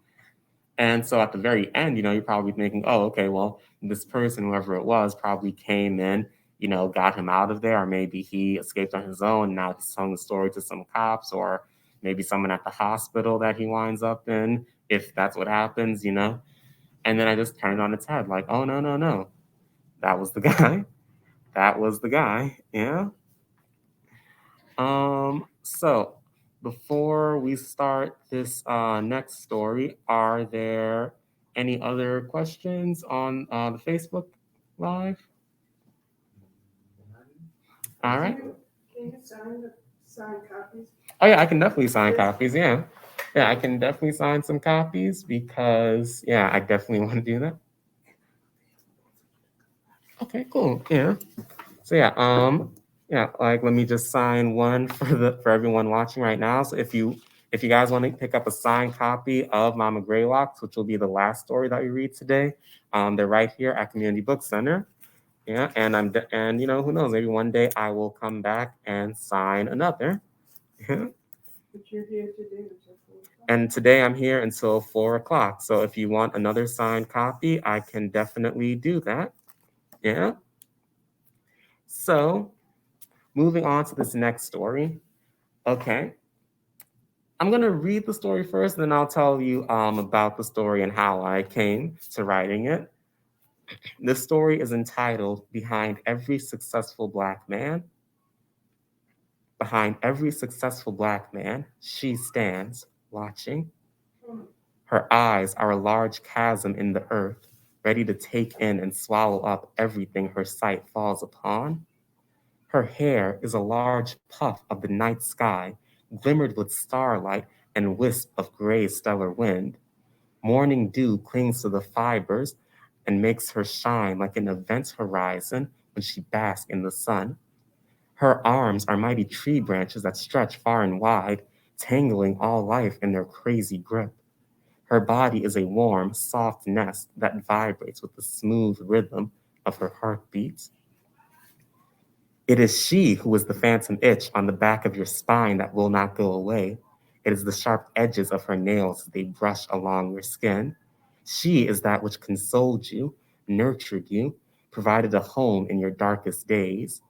and so at the very end, you know, you're probably thinking, oh, okay, well, this person, whoever it was, probably came in, you know, got him out of there, or maybe he escaped on his own. Now he's telling the story to some cops, or maybe someone at the hospital that he winds up in, if that's what happens, you know. And then I just turned on its head, like, oh, no, no, no. That was the guy. That was the guy. Yeah. So before we start this next story, are there any other questions on the Facebook Live? All right. Can you sign copies? Oh yeah, I can definitely sign copies. Yeah, yeah, I can definitely sign some copies because yeah, I definitely want to do that. Okay, cool. Yeah. So yeah, like let me just sign one for everyone watching right now. So if you guys want to pick up a signed copy of Mama Graylocks, which will be the last story that we read today, they're right here at Community Book Center. Yeah, and who knows? Maybe one day I will come back and sign another. Yeah. But you're here today until 4 o'clock. And today I'm here until 4 o'clock. So if you want another signed copy, I can definitely do that. Yeah. So moving on to this next story. Okay. I'm gonna read the story first, then I'll tell you about the story and how I came to writing it. This story is entitled Behind Every Successful Black Man. Behind every successful Black man, she stands, watching. Her eyes are a large chasm in the earth, ready to take in and swallow up everything her sight falls upon. Her hair is a large puff of the night sky, glimmered with starlight and wisp of gray stellar wind. Morning dew clings to the fibers and makes her shine like an event horizon when she basks in the sun. Her arms are mighty tree branches that stretch far and wide, tangling all life in their crazy grip. Her body is a warm, soft nest that vibrates with the smooth rhythm of her heartbeat. It is she who is the phantom itch on the back of your spine that will not go away. It is the sharp edges of her nails as they brush along your skin. She is that which consoled you, nurtured you, provided a home in your darkest days.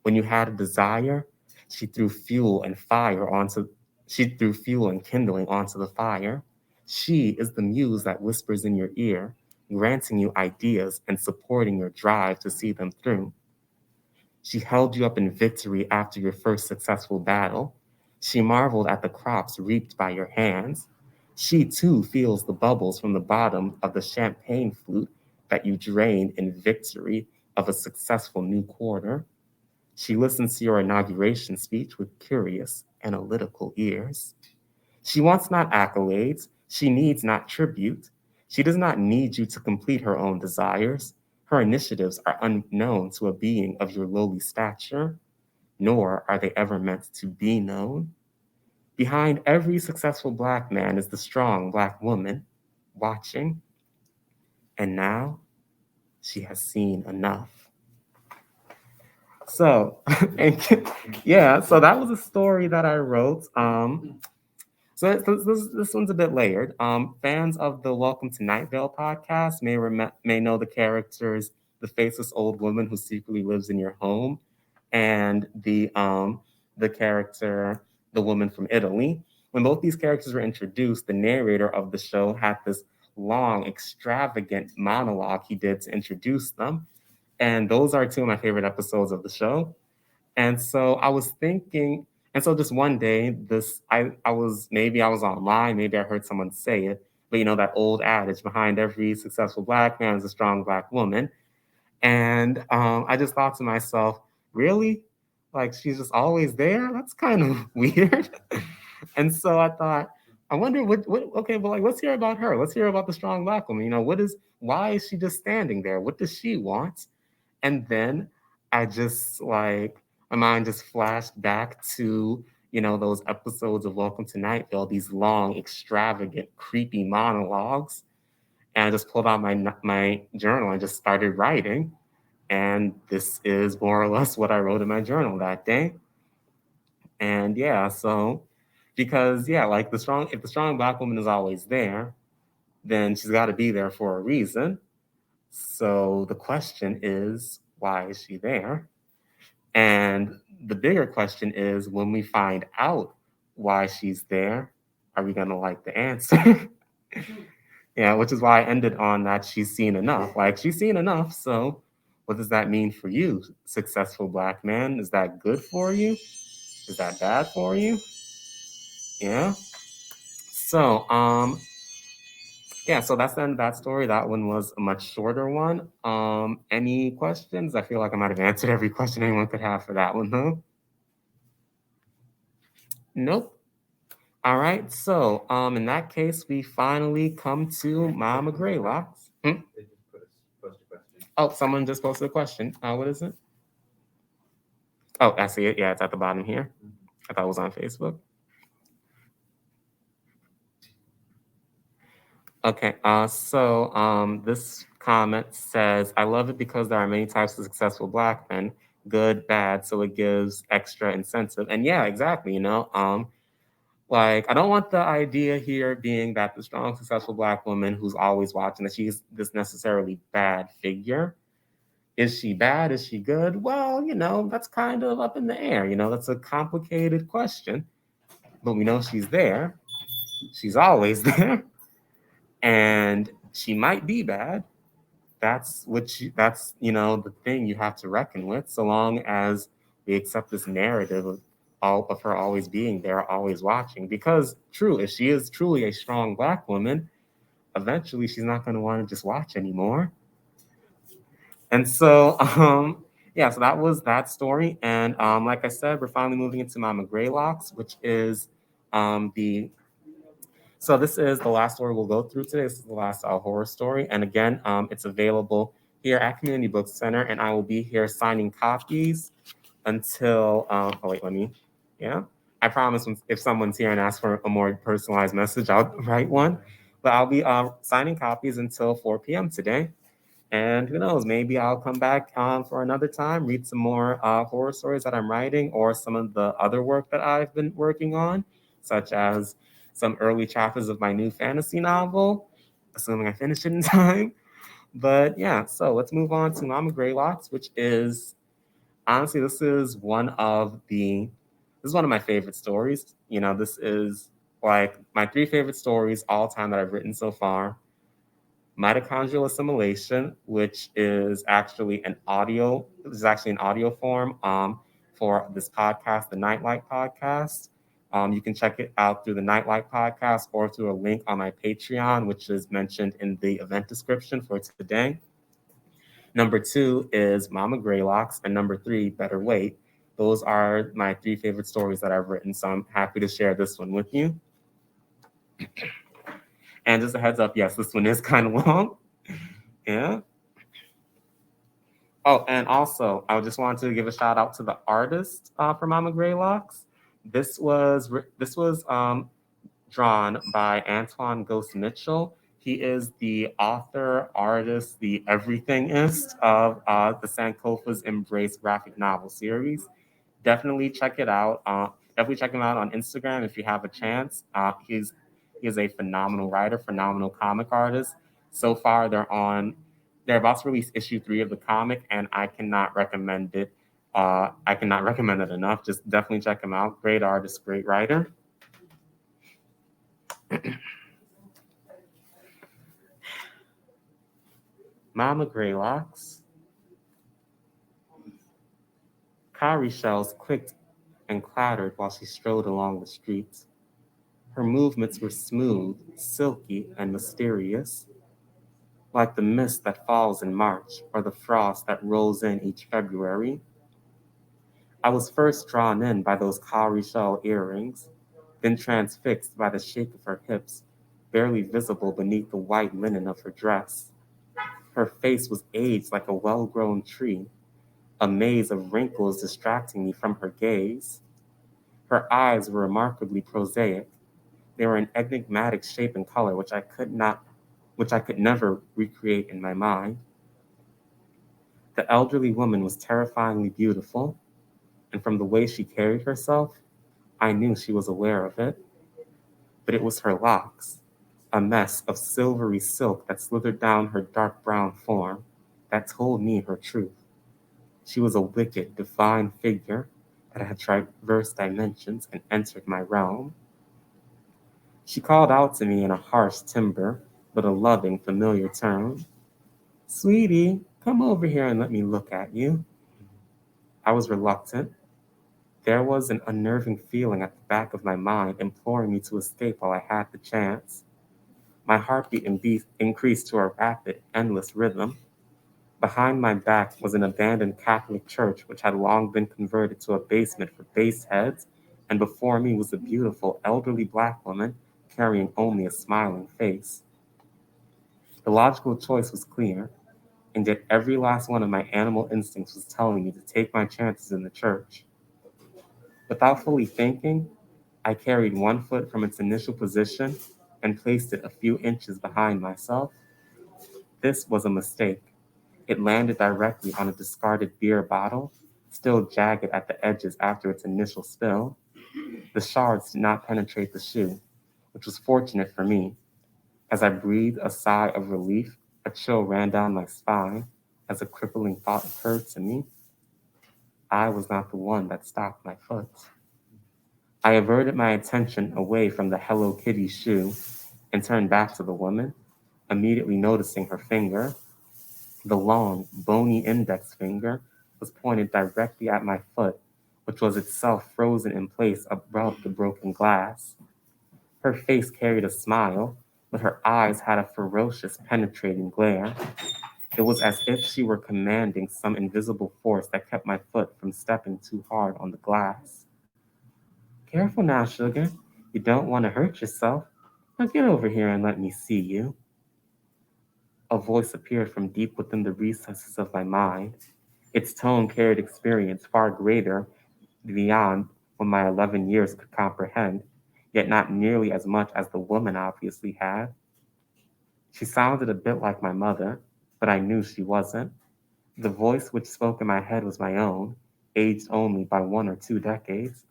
When you had a desire, she threw fuel and fire onto she threw fuel and kindling onto the fire. She is the muse that whispers in your ear, granting you ideas and supporting your drive to see them through. She held you up in victory after your first successful battle. She marveled at the crops reaped by your hands. She too feels the bubbles from the bottom of the champagne flute that you drain in victory of a successful new quarter. She listens to your inauguration speech with curious, analytical ears. She wants not accolades, she needs not tribute. She does not need you to complete her own desires. Her initiatives are unknown to a being of your lowly stature, nor are they ever meant to be known. Behind every successful Black man is the strong Black woman watching, and now she has seen enough. So, and yeah, so that was a story that I wrote. So this one's a bit layered. Fans of the Welcome to Night Vale podcast may know the characters, the faceless old woman who secretly lives in your home, and the character, the woman from Italy. When both these characters were introduced, the narrator of the show had this long, extravagant monologue he did to introduce them, and those are two of my favorite episodes of the show. And so I was thinking, and so just one day, I was online, maybe I heard someone say it, but that old adage, behind every successful Black man is a strong Black woman. And I just thought to myself, really? Like she's just always there? That's kind of weird. And so I thought, I wonder okay, but like let's hear about her. Let's hear about the strong Black woman. Why is she just standing there? What does she want? And then I just like my mind just flashed back to those episodes of Welcome to Night Vale, these long, extravagant, creepy monologues, and I just pulled out my journal and just started writing. And this is more or less what I wrote in my journal that day. And yeah, so because yeah, like if the strong Black woman is always there, then she's got to be there for a reason. So the question is, why is she there? And the bigger question is, when we find out why she's there, are we gonna like the answer? Yeah, which is why I ended on that she's seen enough. Like she's seen enough. So what does that mean for you, successful Black man? Is that good for you? Is that bad for you? Yeah. So yeah, so that's the end of that story. That one was a much shorter one. Any questions? I feel like I might have answered every question anyone could have for that one, though. Nope. All right. So, in that case, we finally come to Mama Graylocks. They just post a question. Oh, someone just posted a question. What is it? Oh, I see it. Yeah, it's at the bottom here. I thought it was on Facebook. Okay. So, this comment says, I love it because there are many types of successful Black men, good, bad, so it gives extra incentive. And yeah, exactly, like, I don't want the idea here being that the strong, successful Black woman who's always watching, that she's this necessarily bad figure. Is she bad? Is she good? Well, that's kind of up in the air. That's a complicated question. But we know she's there. She's always there. And she might be bad. That's the thing you have to reckon with, so long as we accept this narrative of all of her always being there, always watching. Because true, if she is truly a strong Black woman, eventually she's not going to want to just watch anymore. And so, yeah, so that was that story. And like I said, we're finally moving into Mama Graylocks, which is the so this is the last story we'll go through today. This is the last horror story. And again, it's available here at Community Book Center. And I will be here signing copies until, yeah. I promise if someone's here and asks for a more personalized message, I'll write one. But I'll be signing copies until 4 p.m. today. And who knows, maybe I'll come back for another time, read some more horror stories that I'm writing, or some of the other work that I've been working on, such as some early chapters of my new fantasy novel, assuming I finish it in time. But yeah, so let's move on to Mama Graylocks, which is, honestly, this is one of my favorite stories. This is like my 3 favorite stories all time that I've written so far. Mitochondrial assimilation, which is actually an audio form for this podcast, the Nightlight Podcast. You can check it out through the Nightlight Podcast or through a link on my Patreon, which is mentioned in the event description for today. Number 2 is Mama Graylocks, and number 3, Better Wait. Those are my 3 favorite stories that I've written, so I'm happy to share this one with you. And just a heads up, yes, this one is kind of long. Yeah. Oh, and also, I just wanted to give a shout out to the artist for Mama Graylocks. This was drawn by Antoine Ghost Mitchell. He is the author, artist, the everythingist of the Sankofa's Embrace graphic novel series. Definitely check it out. Definitely check him out on Instagram if you have a chance. He is a phenomenal writer, phenomenal comic artist. So far, they're about to release issue 3 of the comic, and I cannot recommend it. I cannot recommend it enough. Just definitely check him out. Great artist, great writer. Mama Graylocks. Cowrie shells clicked and clattered while she strode along the streets. Her movements were smooth, silky, and mysterious, like the mist that falls in March or the frost that rolls in each February. I was first drawn in by those cowrie shell earrings, then transfixed by the shape of her hips, barely visible beneath the white linen of her dress. Her face was aged like a well-grown tree, a maze of wrinkles distracting me from her gaze. Her eyes were remarkably prosaic. They were an enigmatic shape and color which I could never recreate in my mind. The elderly woman was terrifyingly beautiful, and from the way she carried herself, I knew she was aware of it. But it was her locks, a mess of silvery silk that slithered down her dark brown form, that told me her truth. She was a wicked, divine figure that had traversed dimensions and entered my realm. She called out to me in a harsh timbre, but a loving, familiar tone. Sweetie, come over here and let me look at you. I was reluctant. There was an unnerving feeling at the back of my mind imploring me to escape while I had the chance. My heartbeat increased to a rapid, endless rhythm. Behind my back was an abandoned Catholic church which had long been converted to a basement for base heads, and before me was a beautiful, elderly Black woman carrying only a smiling face. The logical choice was clear, and yet every last one of my animal instincts was telling me to take my chances in the church. Without fully thinking, I carried one foot from its initial position and placed it a few inches behind myself. This was a mistake. It landed directly on a discarded beer bottle, still jagged at the edges after its initial spill. The shards did not penetrate the shoe, which was fortunate for me. As I breathed a sigh of relief, a chill ran down my spine as a crippling thought occurred to me. I was not the one that stopped my foot. I averted my attention away from the Hello Kitty shoe and turned back to the woman, immediately noticing her finger. The long, bony index finger was pointed directly at my foot, which was itself frozen in place above the broken glass. Her face carried a smile, but her eyes had a ferocious, penetrating glare. It was as if she were commanding some invisible force that kept my foot from stepping too hard on the glass. Careful now, sugar. You don't want to hurt yourself. Now get over here and let me see you. A voice appeared from deep within the recesses of my mind. Its tone carried experience far greater beyond what my 11 years could comprehend, yet not nearly as much as the woman obviously had. She sounded a bit like my mother, but I knew she wasn't. The voice which spoke in my head was my own, aged only by 1 or 2 decades.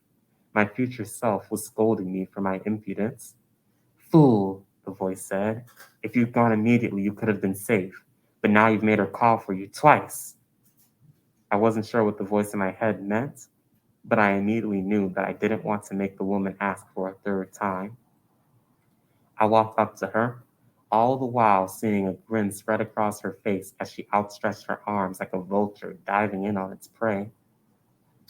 My future self was scolding me for my impudence. Fool, the voice said. If you'd gone immediately, you could have been safe. But now you've made her call for you twice. I wasn't sure what the voice in my head meant, but I immediately knew that I didn't want to make the woman ask for a third time. I walked up to her, all the while seeing a grin spread across her face as she outstretched her arms like a vulture diving in on its prey.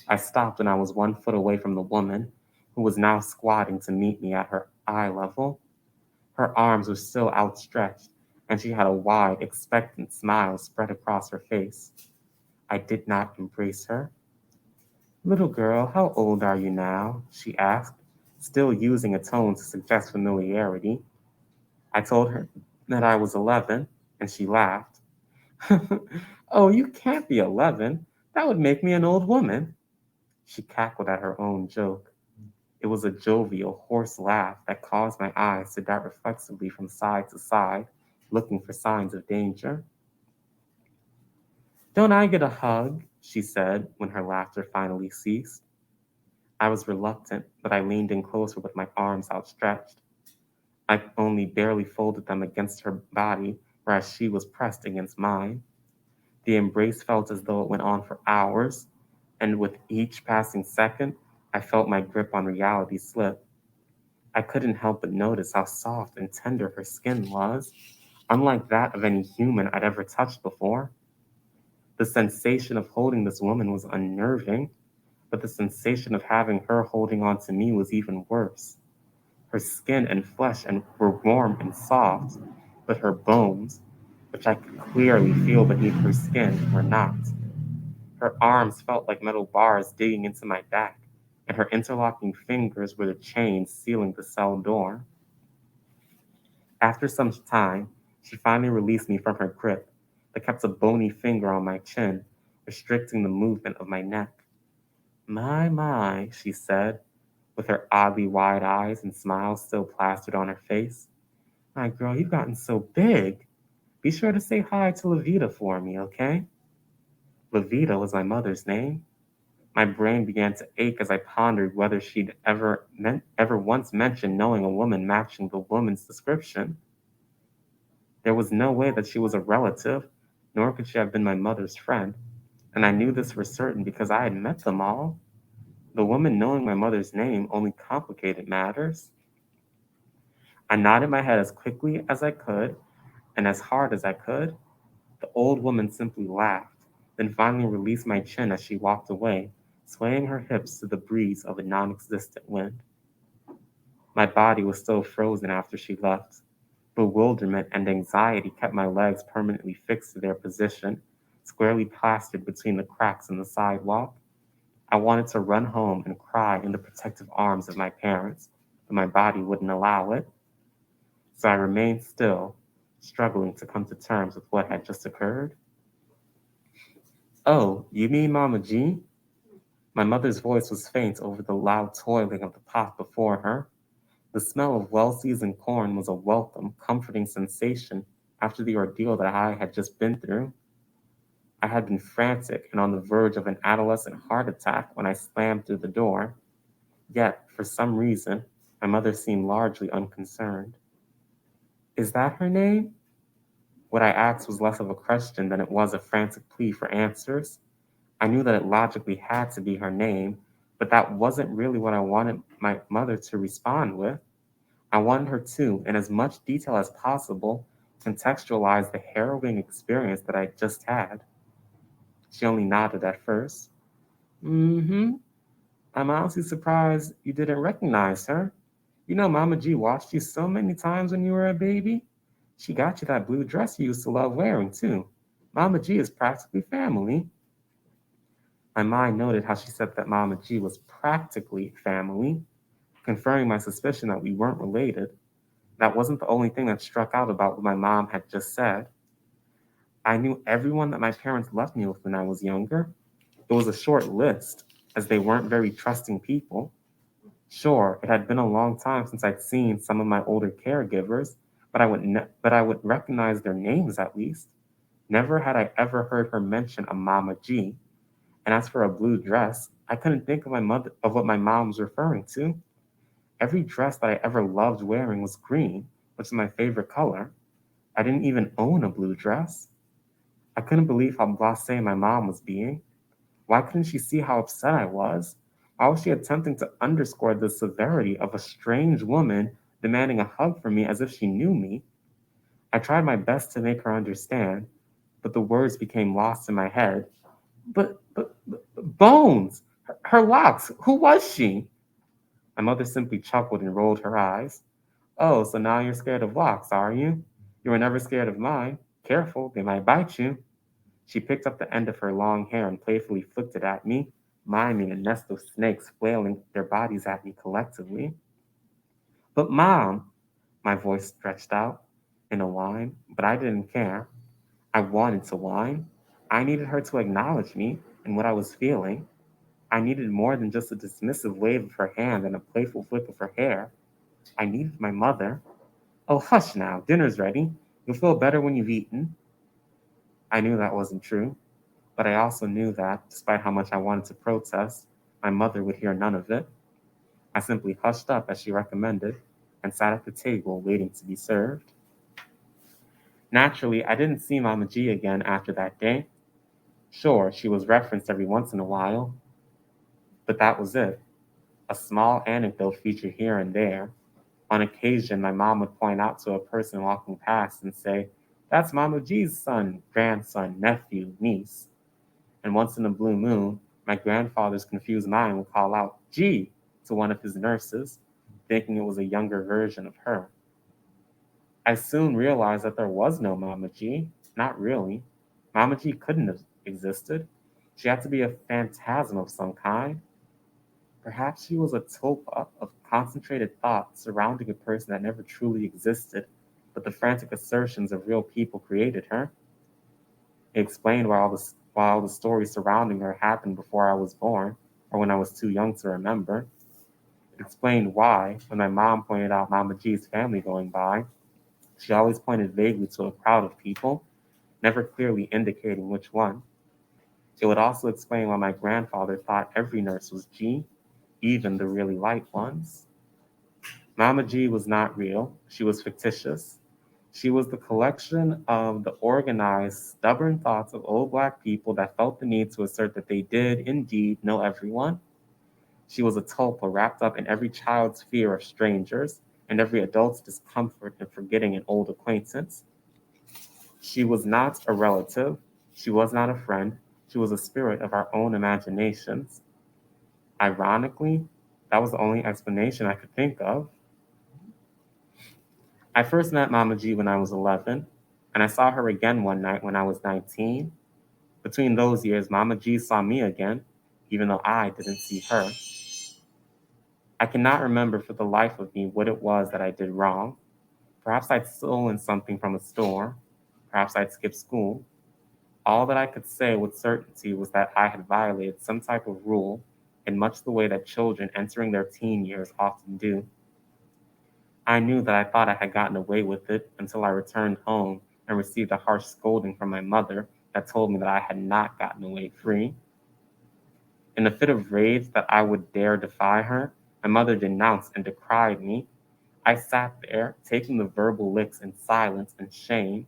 I stopped when I was 1 foot away from the woman, who was now squatting to meet me at her eye level. Her arms were still outstretched, and she had a wide, expectant smile spread across her face. I did not embrace her. Little girl, how old are you now? She asked, still using a tone to suggest familiarity. I told her that I was 11, and she laughed. Oh, you can't be 11. That would make me an old woman. She cackled at her own joke. It was a jovial, hoarse laugh that caused my eyes to dart reflexively from side to side, looking for signs of danger. Don't I get a hug? She said when her laughter finally ceased. I was reluctant, but I leaned in closer with my arms outstretched. I only barely folded them against her body, whereas she was pressed against mine. The embrace felt as though it went on for hours, and with each passing second, I felt my grip on reality slip. I couldn't help but notice how soft and tender her skin was, unlike that of any human I'd ever touched before. The sensation of holding this woman was unnerving, but the sensation of having her holding on to me was even worse. Her skin and flesh were warm and soft, but her bones, which I could clearly feel beneath her skin, were not. Her arms felt like metal bars digging into my back, and her interlocking fingers were the chains sealing the cell door. After some time, she finally released me from her grip, but kept a bony finger on my chin, restricting the movement of my neck. My, she said, with her oddly wide eyes and smile still plastered on her face. My girl, you've gotten so big. Be sure to say hi to Levita for me, okay? Levita was my mother's name. My brain began to ache as I pondered whether she'd ever once mentioned knowing a woman matching the woman's description. There was no way that she was a relative, nor could she have been my mother's friend, and I knew this for certain because I had met them all. The woman knowing my mother's name only complicated matters. I nodded my head as quickly as I could and as hard as I could. The old woman simply laughed, then finally released my chin as she walked away, swaying her hips to the breeze of a non existent wind. My body was still frozen after she left. Bewilderment and anxiety kept my legs permanently fixed to their position, squarely plastered between the cracks in the sidewalk. I wanted to run home and cry in the protective arms of my parents, but my body wouldn't allow it. So I remained still, struggling to come to terms with what had just occurred. Oh, you mean Mama G? My mother's voice was faint over the loud toiling of the pot before her. The smell of well seasoned corn was a welcome, comforting sensation After the ordeal that I had just been through, I had been frantic and on the verge of an adolescent heart attack when I slammed through the door. Yet, for some reason, my mother seemed largely unconcerned. Is that her name? What I asked was less of a question than it was a frantic plea for answers. I knew that it logically had to be her name, but that wasn't really what I wanted my mother to respond with. I wanted her to, in as much detail as possible, contextualize the harrowing experience that I just had. She only nodded at first. Mm-hmm. I'm honestly surprised you didn't recognize her. You know, Mama G watched you so many times when you were a baby. She got you that blue dress you used to love wearing, too. Mama G is practically family. My mind noted how she said that Mama G was practically family, confirming my suspicion that we weren't related. That wasn't the only thing that struck out about what my mom had just said. I knew everyone that my parents left me with when I was younger. It was a short list, as they weren't very trusting people. Sure, it had been a long time since I'd seen some of my older caregivers, but I would recognize their names at least. Never had I ever heard her mention a Mama G. And as for a blue dress, I couldn't think of what my mom was referring to. Every dress that I ever loved wearing was green, which is my favorite color. I didn't even own a blue dress. I couldn't believe how blasé my mom was being. Why couldn't she see how upset I was? Why was she attempting to underscore the severity of a strange woman demanding a hug from me as if she knew me? I tried my best to make her understand, but the words became lost in my head. But Bones! Her locks! Who was she? My mother simply chuckled and rolled her eyes. Oh, so now you're scared of locks, are you? You were never scared of mine. Careful, they might bite you. She picked up the end of her long hair and playfully flicked it at me, miming a nest of snakes flailing their bodies at me collectively. But, Mom, my voice stretched out in a whine, but I didn't care. I wanted to whine. I needed her to acknowledge me and what I was feeling. I needed more than just a dismissive wave of her hand and a playful flick of her hair. I needed my mother. Oh, hush now, dinner's ready. You'll feel better when you've eaten. I knew that wasn't true, but I also knew that, despite how much I wanted to protest, my mother would hear none of it. I simply hushed up as she recommended and sat at the table waiting to be served. Naturally, I didn't see Mama G again after that day. Sure, she was referenced every once in a while, but that was it. A small anecdote featured here and there. On occasion, my mom would point out to a person walking past and say, That's Mama G's son, grandson, nephew, niece. And once in a blue moon, my grandfather's confused mind would call out, G, to one of his nurses, thinking it was a younger version of her. I soon realized that there was no Mama G. Not really. Mama G couldn't have existed. She had to be a phantasm of some kind. Perhaps she was a tulpa of concentrated thought surrounding a person that never truly existed, but the frantic assertions of real people created her. It explained why all the stories surrounding her happened before I was born, or when I was too young to remember. It explained why, when my mom pointed out Mama G's family going by, she always pointed vaguely to a crowd of people, never clearly indicating which one. It would also explain why my grandfather thought every nurse was G, even the really light ones. Mama G was not real, she was fictitious. She was the collection of the organized, stubborn thoughts of old black people that felt the need to assert that they did indeed know everyone. She was a tulpa wrapped up in every child's fear of strangers and every adult's discomfort in forgetting an old acquaintance. She was not a relative. She was not a friend. She was a spirit of our own imaginations. Ironically, that was the only explanation I could think of. I first met Mama G when I was 11, and I saw her again one night when I was 19. Between those years, Mama G saw me again, even though I didn't see her. I cannot remember for the life of me what it was that I did wrong. Perhaps I'd stolen something from a store. Perhaps I'd skipped school. All that I could say with certainty was that I had violated some type of rule in much the way that children entering their teen years often do. I knew that I thought I had gotten away with it until I returned home and received a harsh scolding from my mother that told me that I had not gotten away free. In a fit of rage that I would dare defy her, my mother denounced and decried me. I sat there, taking the verbal licks in silence and shame.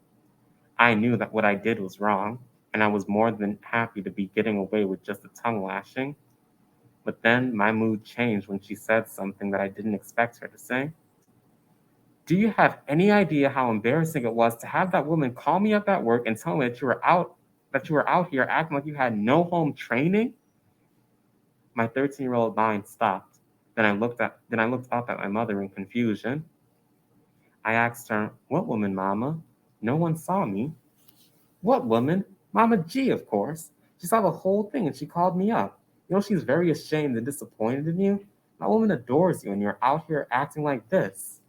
I knew that what I did was wrong, and I was more than happy to be getting away with just a tongue lashing. But then my mood changed when she said something that I didn't expect her to say. Do you have any idea how embarrassing it was to have that woman call me up at work and tell me that you were out here acting like you had no home training? My 13-year-old mind stopped. Then I looked up at my mother in confusion. I asked her, "What woman, Mama?" No one saw me. What woman? Mama G, of course. She saw the whole thing and she called me up. You know, she's very ashamed and disappointed in you. That woman adores you and you're out here acting like this.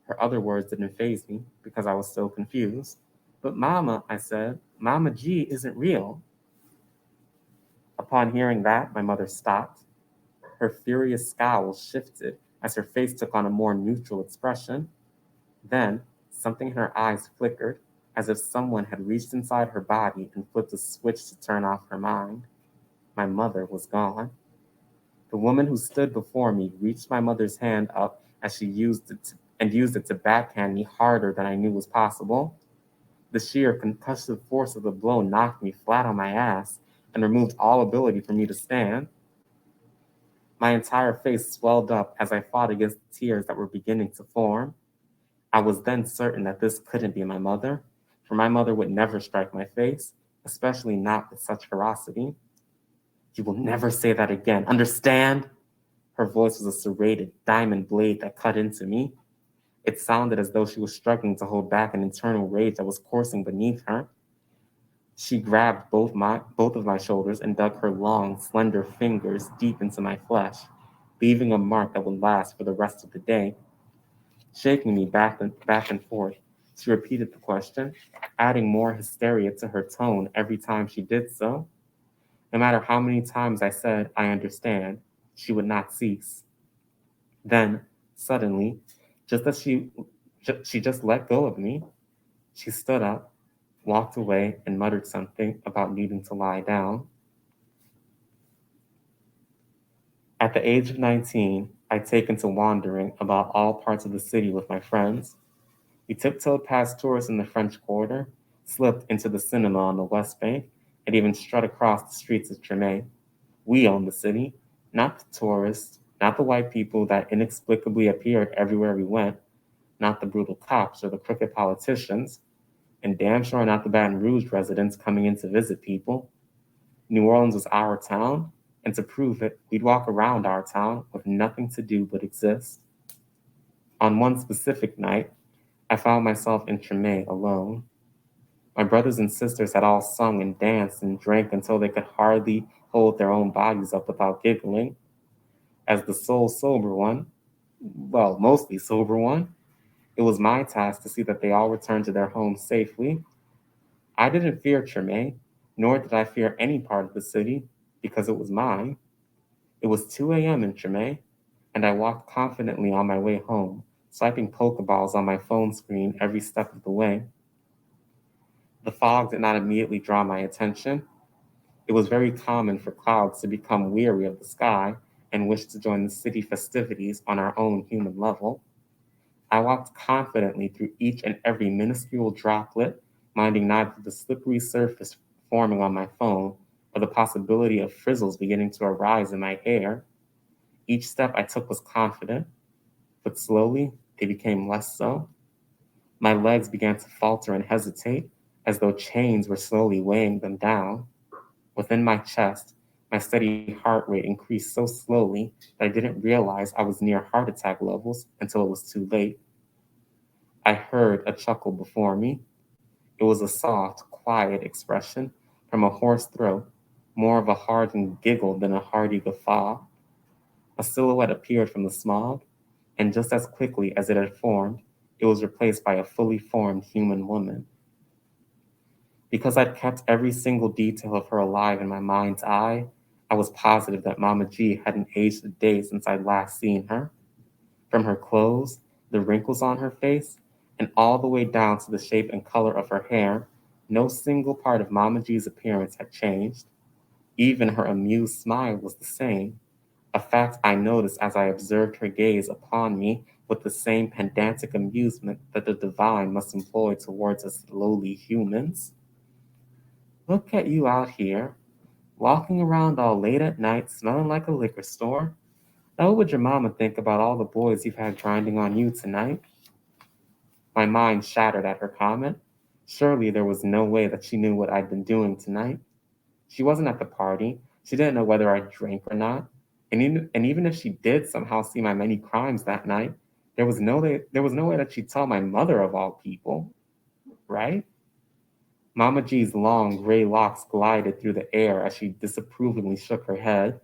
Her other words didn't faze me because I was still confused. But Mama, I said, Mama G isn't real. Upon hearing that, my mother stopped. Her furious scowl shifted as her face took on a more neutral expression. Then, something in her eyes flickered, as if someone had reached inside her body and flipped a switch to turn off her mind. My mother was gone. The woman who stood before me reached my mother's hand up as she used it to backhand me harder than I knew was possible. The sheer concussive force of the blow knocked me flat on my ass and removed all ability for me to stand. My entire face swelled up as I fought against the tears that were beginning to form. I was then certain that this couldn't be my mother, for my mother would never strike my face, especially not with such ferocity. You will never say that again, understand? Her voice was a serrated diamond blade that cut into me. It sounded as though she was struggling to hold back an internal rage that was coursing beneath her. She grabbed both of my shoulders and dug her long, slender fingers deep into my flesh, leaving a mark that would last for the rest of the day. Shaking me back and forth, she repeated the question, adding more hysteria to her tone every time she did so. No matter how many times I said, I understand, she would not cease. Then, suddenly, just as she just let go of me, she stood up, walked away, and muttered something about needing to lie down. At the age of 19, I'd taken to wandering about all parts of the city with my friends. We tiptoed past tourists in the French Quarter, slipped into the cinema on the West Bank, and even strut across the streets of Tremé. We owned the city, not the tourists, not the white people that inexplicably appeared everywhere we went, not the brutal cops or the crooked politicians, and damn sure not the Baton Rouge residents coming in to visit people. New Orleans was our town, and to prove it, we'd walk around our town with nothing to do but exist. On one specific night, I found myself in Tremé alone. My brothers and sisters had all sung and danced and drank until they could hardly hold their own bodies up without giggling. As the sole sober one, well, mostly sober one, it was my task to see that they all returned to their homes safely. I didn't fear Tremé, nor did I fear any part of the city, because it was mine. It was 2 a.m. in Tremé, and I walked confidently on my way home, swiping Pokeballs on my phone screen every step of the way. The fog did not immediately draw my attention. It was very common for clouds to become weary of the sky and wish to join the city festivities on our own human level. I walked confidently through each and every minuscule droplet, minding neither the slippery surface forming on my phone or the possibility of frizzles beginning to arise in my hair. Each step I took was confident, but slowly they became less so. My legs began to falter and hesitate, as though chains were slowly weighing them down. Within my chest, my steady heart rate increased so slowly that I didn't realize I was near heart attack levels until it was too late. I heard a chuckle before me. It was a soft, quiet expression from a hoarse throat, more of a hardened giggle than a hearty guffaw. A silhouette appeared from the smog, and just as quickly as it had formed, it was replaced by a fully formed human woman. Because I'd kept every single detail of her alive in my mind's eye, I was positive that Mama G hadn't aged a day since I'd last seen her. From her clothes, the wrinkles on her face, and all the way down to the shape and color of her hair, no single part of Mama G's appearance had changed. Even her amused smile was the same, a fact I noticed as I observed her gaze upon me with the same pedantic amusement that the divine must employ towards us lowly humans. Look at you out here, walking around all late at night, smelling like a liquor store. Now, what would your mama think about all the boys you've had grinding on you tonight? My mind shattered at her comment. Surely there was no way that she knew what I'd been doing tonight. She wasn't at the party. She didn't know whether I drank or not. And even if she did somehow see my many crimes that night, there was no way that she'd tell my mother of all people, right? Mama G's long gray locks glided through the air as she disapprovingly shook her head.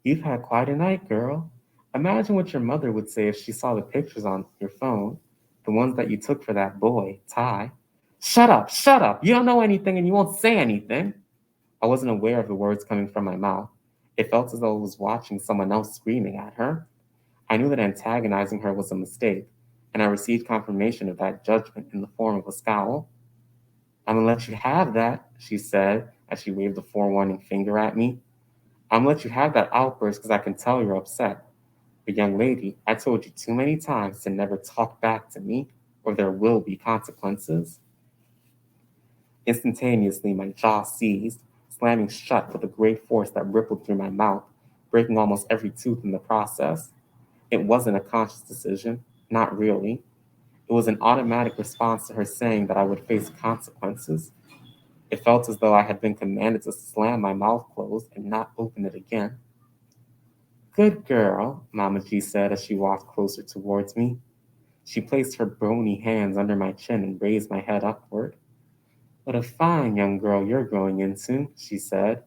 You've had quite a night, girl. Imagine what your mother would say if she saw the pictures on your phone, the ones that you took for that boy, Ty. Shut up, shut up. You don't know anything and you won't say anything. I wasn't aware of the words coming from my mouth. It felt as though I was watching someone else screaming at her. I knew that antagonizing her was a mistake, and I received confirmation of that judgment in the form of a scowl. I'm gonna let you have that, she said as she waved a forewarning finger at me. I'm gonna let you have that outburst because I can tell you're upset. But young lady, I told you too many times to never talk back to me, or there will be consequences. Instantaneously, my jaw seized, slamming shut with a great force that rippled through my mouth, breaking almost every tooth in the process. It wasn't a conscious decision, not really. It was an automatic response to her saying that I would face consequences. It felt as though I had been commanded to slam my mouth closed and not open it again. Good girl, Mama G said as she walked closer towards me. She placed her bony hands under my chin and raised my head upward. What a fine young girl you're growing into, she said.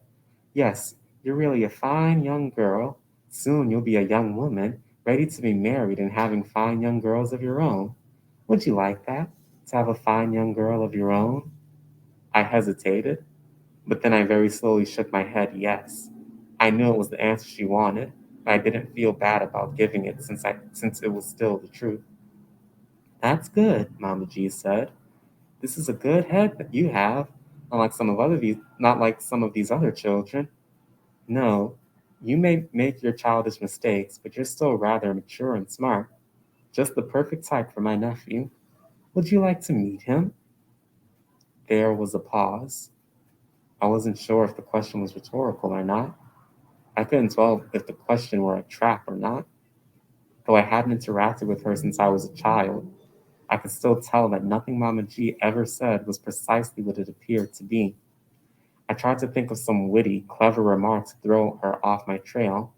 Yes, you're really a fine young girl. Soon you'll be a young woman, ready to be married and having fine young girls of your own. Would you like that, to have a fine young girl of your own? I hesitated, but then I very slowly shook my head yes. I knew it was the answer she wanted, but I didn't feel bad about giving it since it was still the truth. That's good, Mama G said. This is a good head that you have, not like some of these other children. No, you may make your childish mistakes, but you're still rather mature and smart. Just the perfect type for my nephew. Would you like to meet him? There was a pause. I wasn't sure if the question was rhetorical or not. I couldn't tell if the question were a trap or not. Though I hadn't interacted with her since I was a child, I could still tell that nothing Mama G ever said was precisely what it appeared to be. I tried to think of some witty, clever remark to throw her off my trail,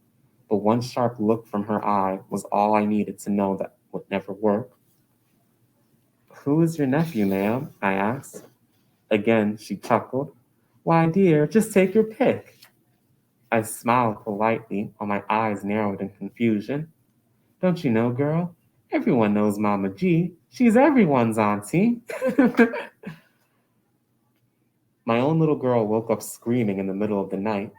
but one sharp look from her eye was all I needed to know that would never work. Who is your nephew, ma'am? I asked. Again, she chuckled. Why, dear, just take your pick. I smiled politely while my eyes narrowed in confusion. Don't you know, girl? Everyone knows Mama G. She's everyone's auntie. My own little girl woke up screaming in the middle of the night.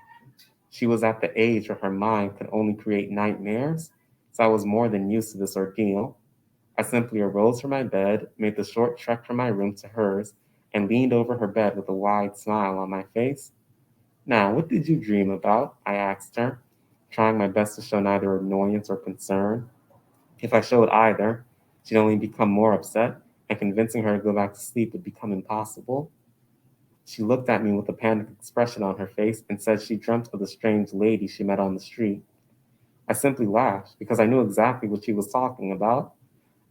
She was at the age where her mind could only create nightmares, so I was more than used to this ordeal. I simply arose from my bed, made the short trek from my room to hers, and leaned over her bed with a wide smile on my face. Now, what did you dream about? I asked her, trying my best to show neither annoyance or concern. If I showed either, she'd only become more upset, and convincing her to go back to sleep would become impossible. She looked at me with a panicked expression on her face and said she dreamt of the strange lady she met on the street. I simply laughed because I knew exactly what she was talking about.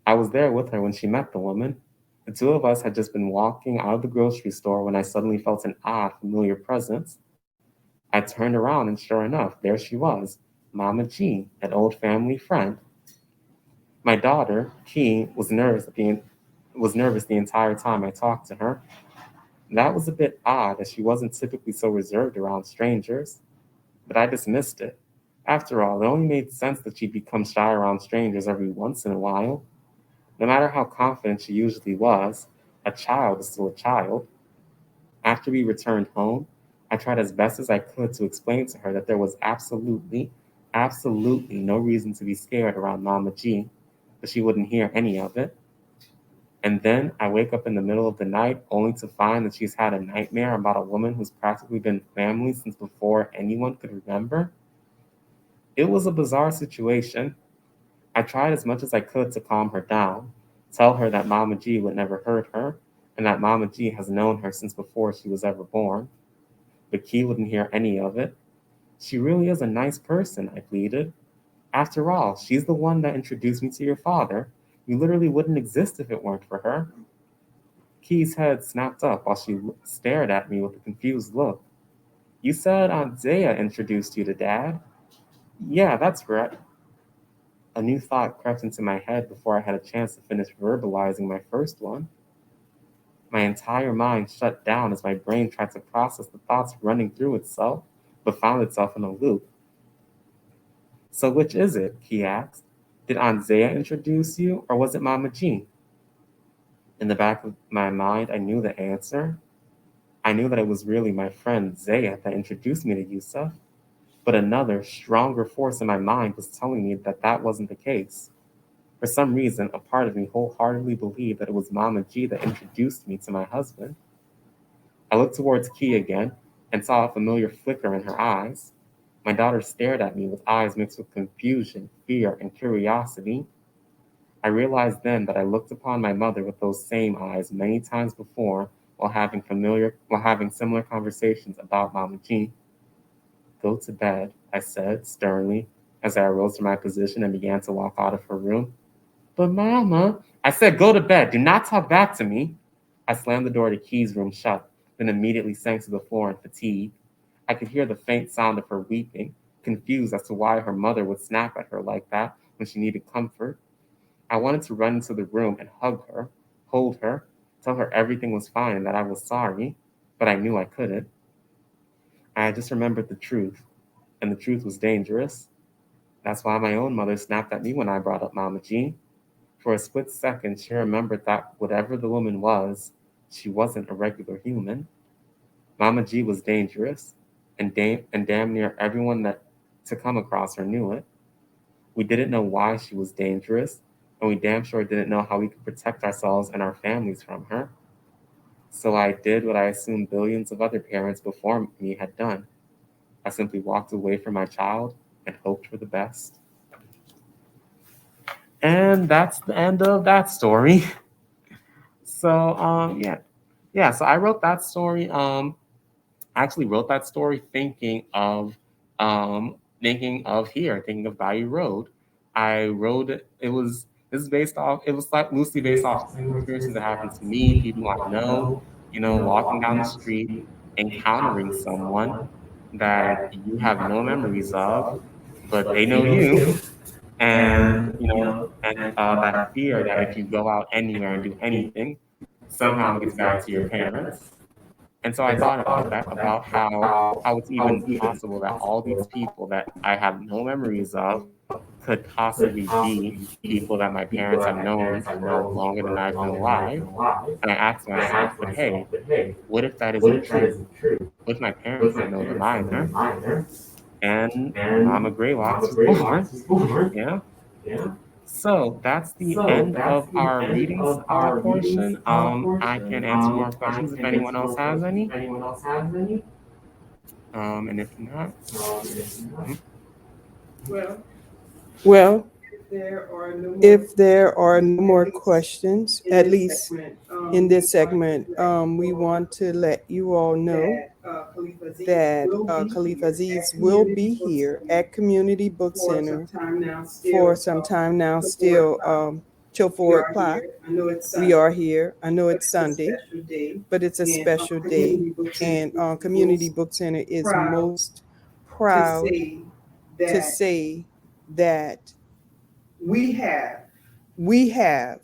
I was there with her when she met the woman. The two of us had just been walking out of the grocery store when I suddenly felt an odd, familiar presence. I turned around and sure enough, there she was, Mama G, an old family friend. My daughter, Key, was nervous the entire time I talked to her. That was a bit odd as she wasn't typically so reserved around strangers, but I dismissed it. After all, it only made sense that she'd become shy around strangers every once in a while. No matter how confident she usually was, a child is still a child. After we returned home, I tried as best as I could to explain to her that there was absolutely no reason to be scared around Mama G, but she wouldn't hear any of it. And then I wake up in the middle of the night only to find that she's had a nightmare about a woman who's practically been family since before anyone could remember. It was a bizarre situation. I tried as much as I could to calm her down, tell her that Mama G would never hurt her, and that Mama G has known her since before she was ever born. But Key wouldn't hear any of it. She really is a nice person, I pleaded. After all, she's the one that introduced me to your father. You literally wouldn't exist if it weren't for her. Key's head snapped up while she stared at me with a confused look. You said Aunt Zaya introduced you to Dad? Yeah, that's right. A new thought crept into my head before I had a chance to finish verbalizing my first one. My entire mind shut down as my brain tried to process the thoughts running through itself, but found itself in a loop. So which is it? He asked. Did Aunt Zaya introduce you, or was it Mama Jean? In the back of my mind, I knew the answer. I knew that it was really my friend Zaya that introduced me to Yusuf, but another, stronger force in my mind was telling me that that wasn't the case. For some reason, a part of me wholeheartedly believed that it was Mama G that introduced me to my husband. I looked towards Key again and saw a familiar flicker in her eyes. My daughter stared at me with eyes mixed with confusion, fear, and curiosity. I realized then that I looked upon my mother with those same eyes many times before while having similar conversations about Mama G. Go to bed, I said sternly as I arose from my position and began to walk out of her room. But Mama, I said go to bed. Do not talk back to me. I slammed the door to Key's room shut, then immediately sank to the floor in fatigue. I could hear the faint sound of her weeping, confused as to why her mother would snap at her like that when she needed comfort. I wanted to run into the room and hug her, hold her, tell her everything was fine and that I was sorry, but I knew I couldn't. I had just remembered the truth, and the truth was dangerous. That's why my own mother snapped at me when I brought up Mama G. For a split second, she remembered that whatever the woman was, she wasn't a regular human. Mama G was dangerous, and damn near everyone that to come across her knew it. We didn't know why she was dangerous, and we damn sure didn't know how we could protect ourselves and our families from her. So I did what I assumed billions of other parents before me had done. I simply walked away from my child and hoped for the best. And that's the end of that story. So yeah. So I wrote that story. I actually wrote that story thinking of Bayou Road. I wrote it. It was this is based off. It was like loosely based off experiences that happened to me, people I know. You know, walking down the street, encountering someone that you have no memories of, but they know you, and that fear that if you go out anywhere and do anything, somehow it gets back to your parents. And so I thought about that, about how it's even possible that all these people that I have no memories of could possibly be people that my parents have known for longer than I've been alive. And I asked myself, but hey, what if that isn't true? What if my parents don't know them either? And Mama Greylocks was born. Yeah. So that's the end of our readings portion. I can answer more questions if anyone else has any. And if not, Well, Well, if there are no more if there are no more questions, in at this least segment, in this segment, we want to let you all know that Khalifaziz will be here at Community Book for some Center time now. for some time now, still till 4 o'clock. I know it's We are here. I know it's a Sunday, special day. but it's a And, special day. Community Book Center And is Community most Book Center is proud most to proud say to that say that we have we have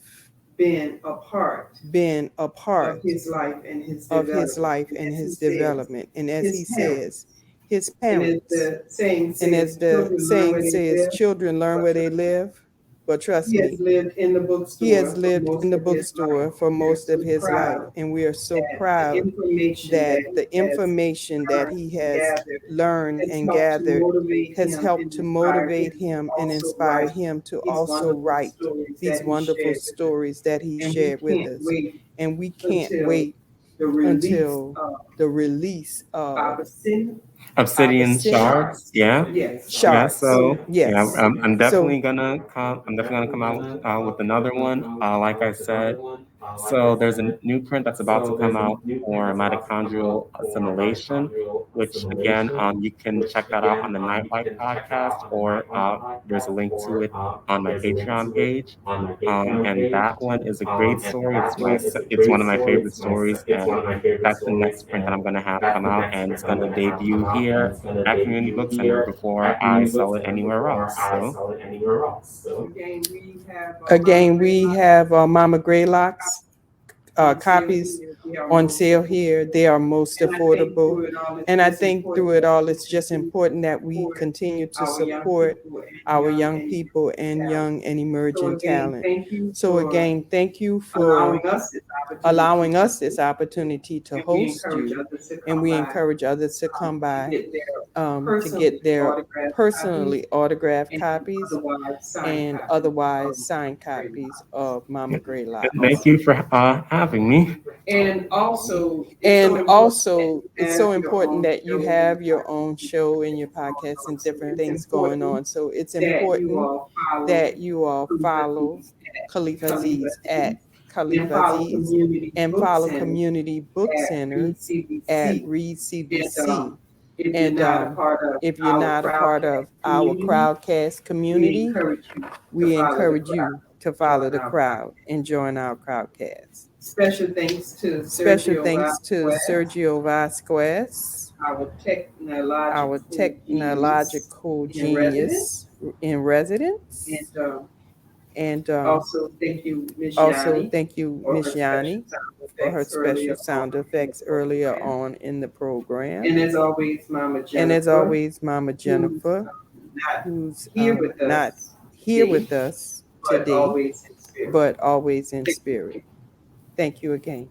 been a part been a part of his life and his of development. his life and As his he says, development. And as his he parents. says, his And as parents. the saying And as says, the children learn saying where they says, live, children learn where they live, but trust He has me, lived in the bookstore. he has for lived most in the of his bookstore life. for We are most of so his life, proud and we are so that proud the information that that the he has information that he has learned has and helped to gathered motivate has him helped and to inspire motivate him him to and also inspire write him to these also wonderful write stories these that he wonderful shared with us. stories that he And we shared with can't us. wait And we can't until wait the release until of the release of Obsidian Shards. Yeah. Yes. Yeah, Shards. so yeah, Yes. I'm So definitely gonna come. I'm definitely gonna come out with another one. Like I said, so there's a new print that's about to come out for mitochondrial assimilation, which again, you can check that out on the Nightlight podcast, or there's a link to it on my Patreon page. And that one is a great story. It's one of my favorite stories, and that's the next print that I'm gonna have come out, and it's gonna debut here at Community Book Center before I sell it anywhere else. So Again, again, we have Mama Greylock's copies on sale here. They are most affordable. And I think through it all, it's just important that we continue to support our young people and young and emerging talent. So again, thank you for allowing us this opportunity to host you. And we encourage others to come by to get their personally autographed copies and otherwise signed copies of Mama Greylock. thank you for having me. And also, It's so important that you have your own show and your podcast and different things going on. So it's important that you all follow Khalifaziz at Khalifaziz and follow Community Book Center at Read CBC. And if you're not a part of our Crowdcast community, we encourage you to follow the crowd and join our Crowdcast. special thanks to Special thanks to Sergio Vasquez, our our technological genius genius in residence. And And also thank you, Ms. also Yani, thank you, for her Miss Yani, for her special sound effects earlier on in the program. And as always, Mama Jennifer. And as always, Mama Jennifer, who's not here with us today, but always in spirit. Thank you again.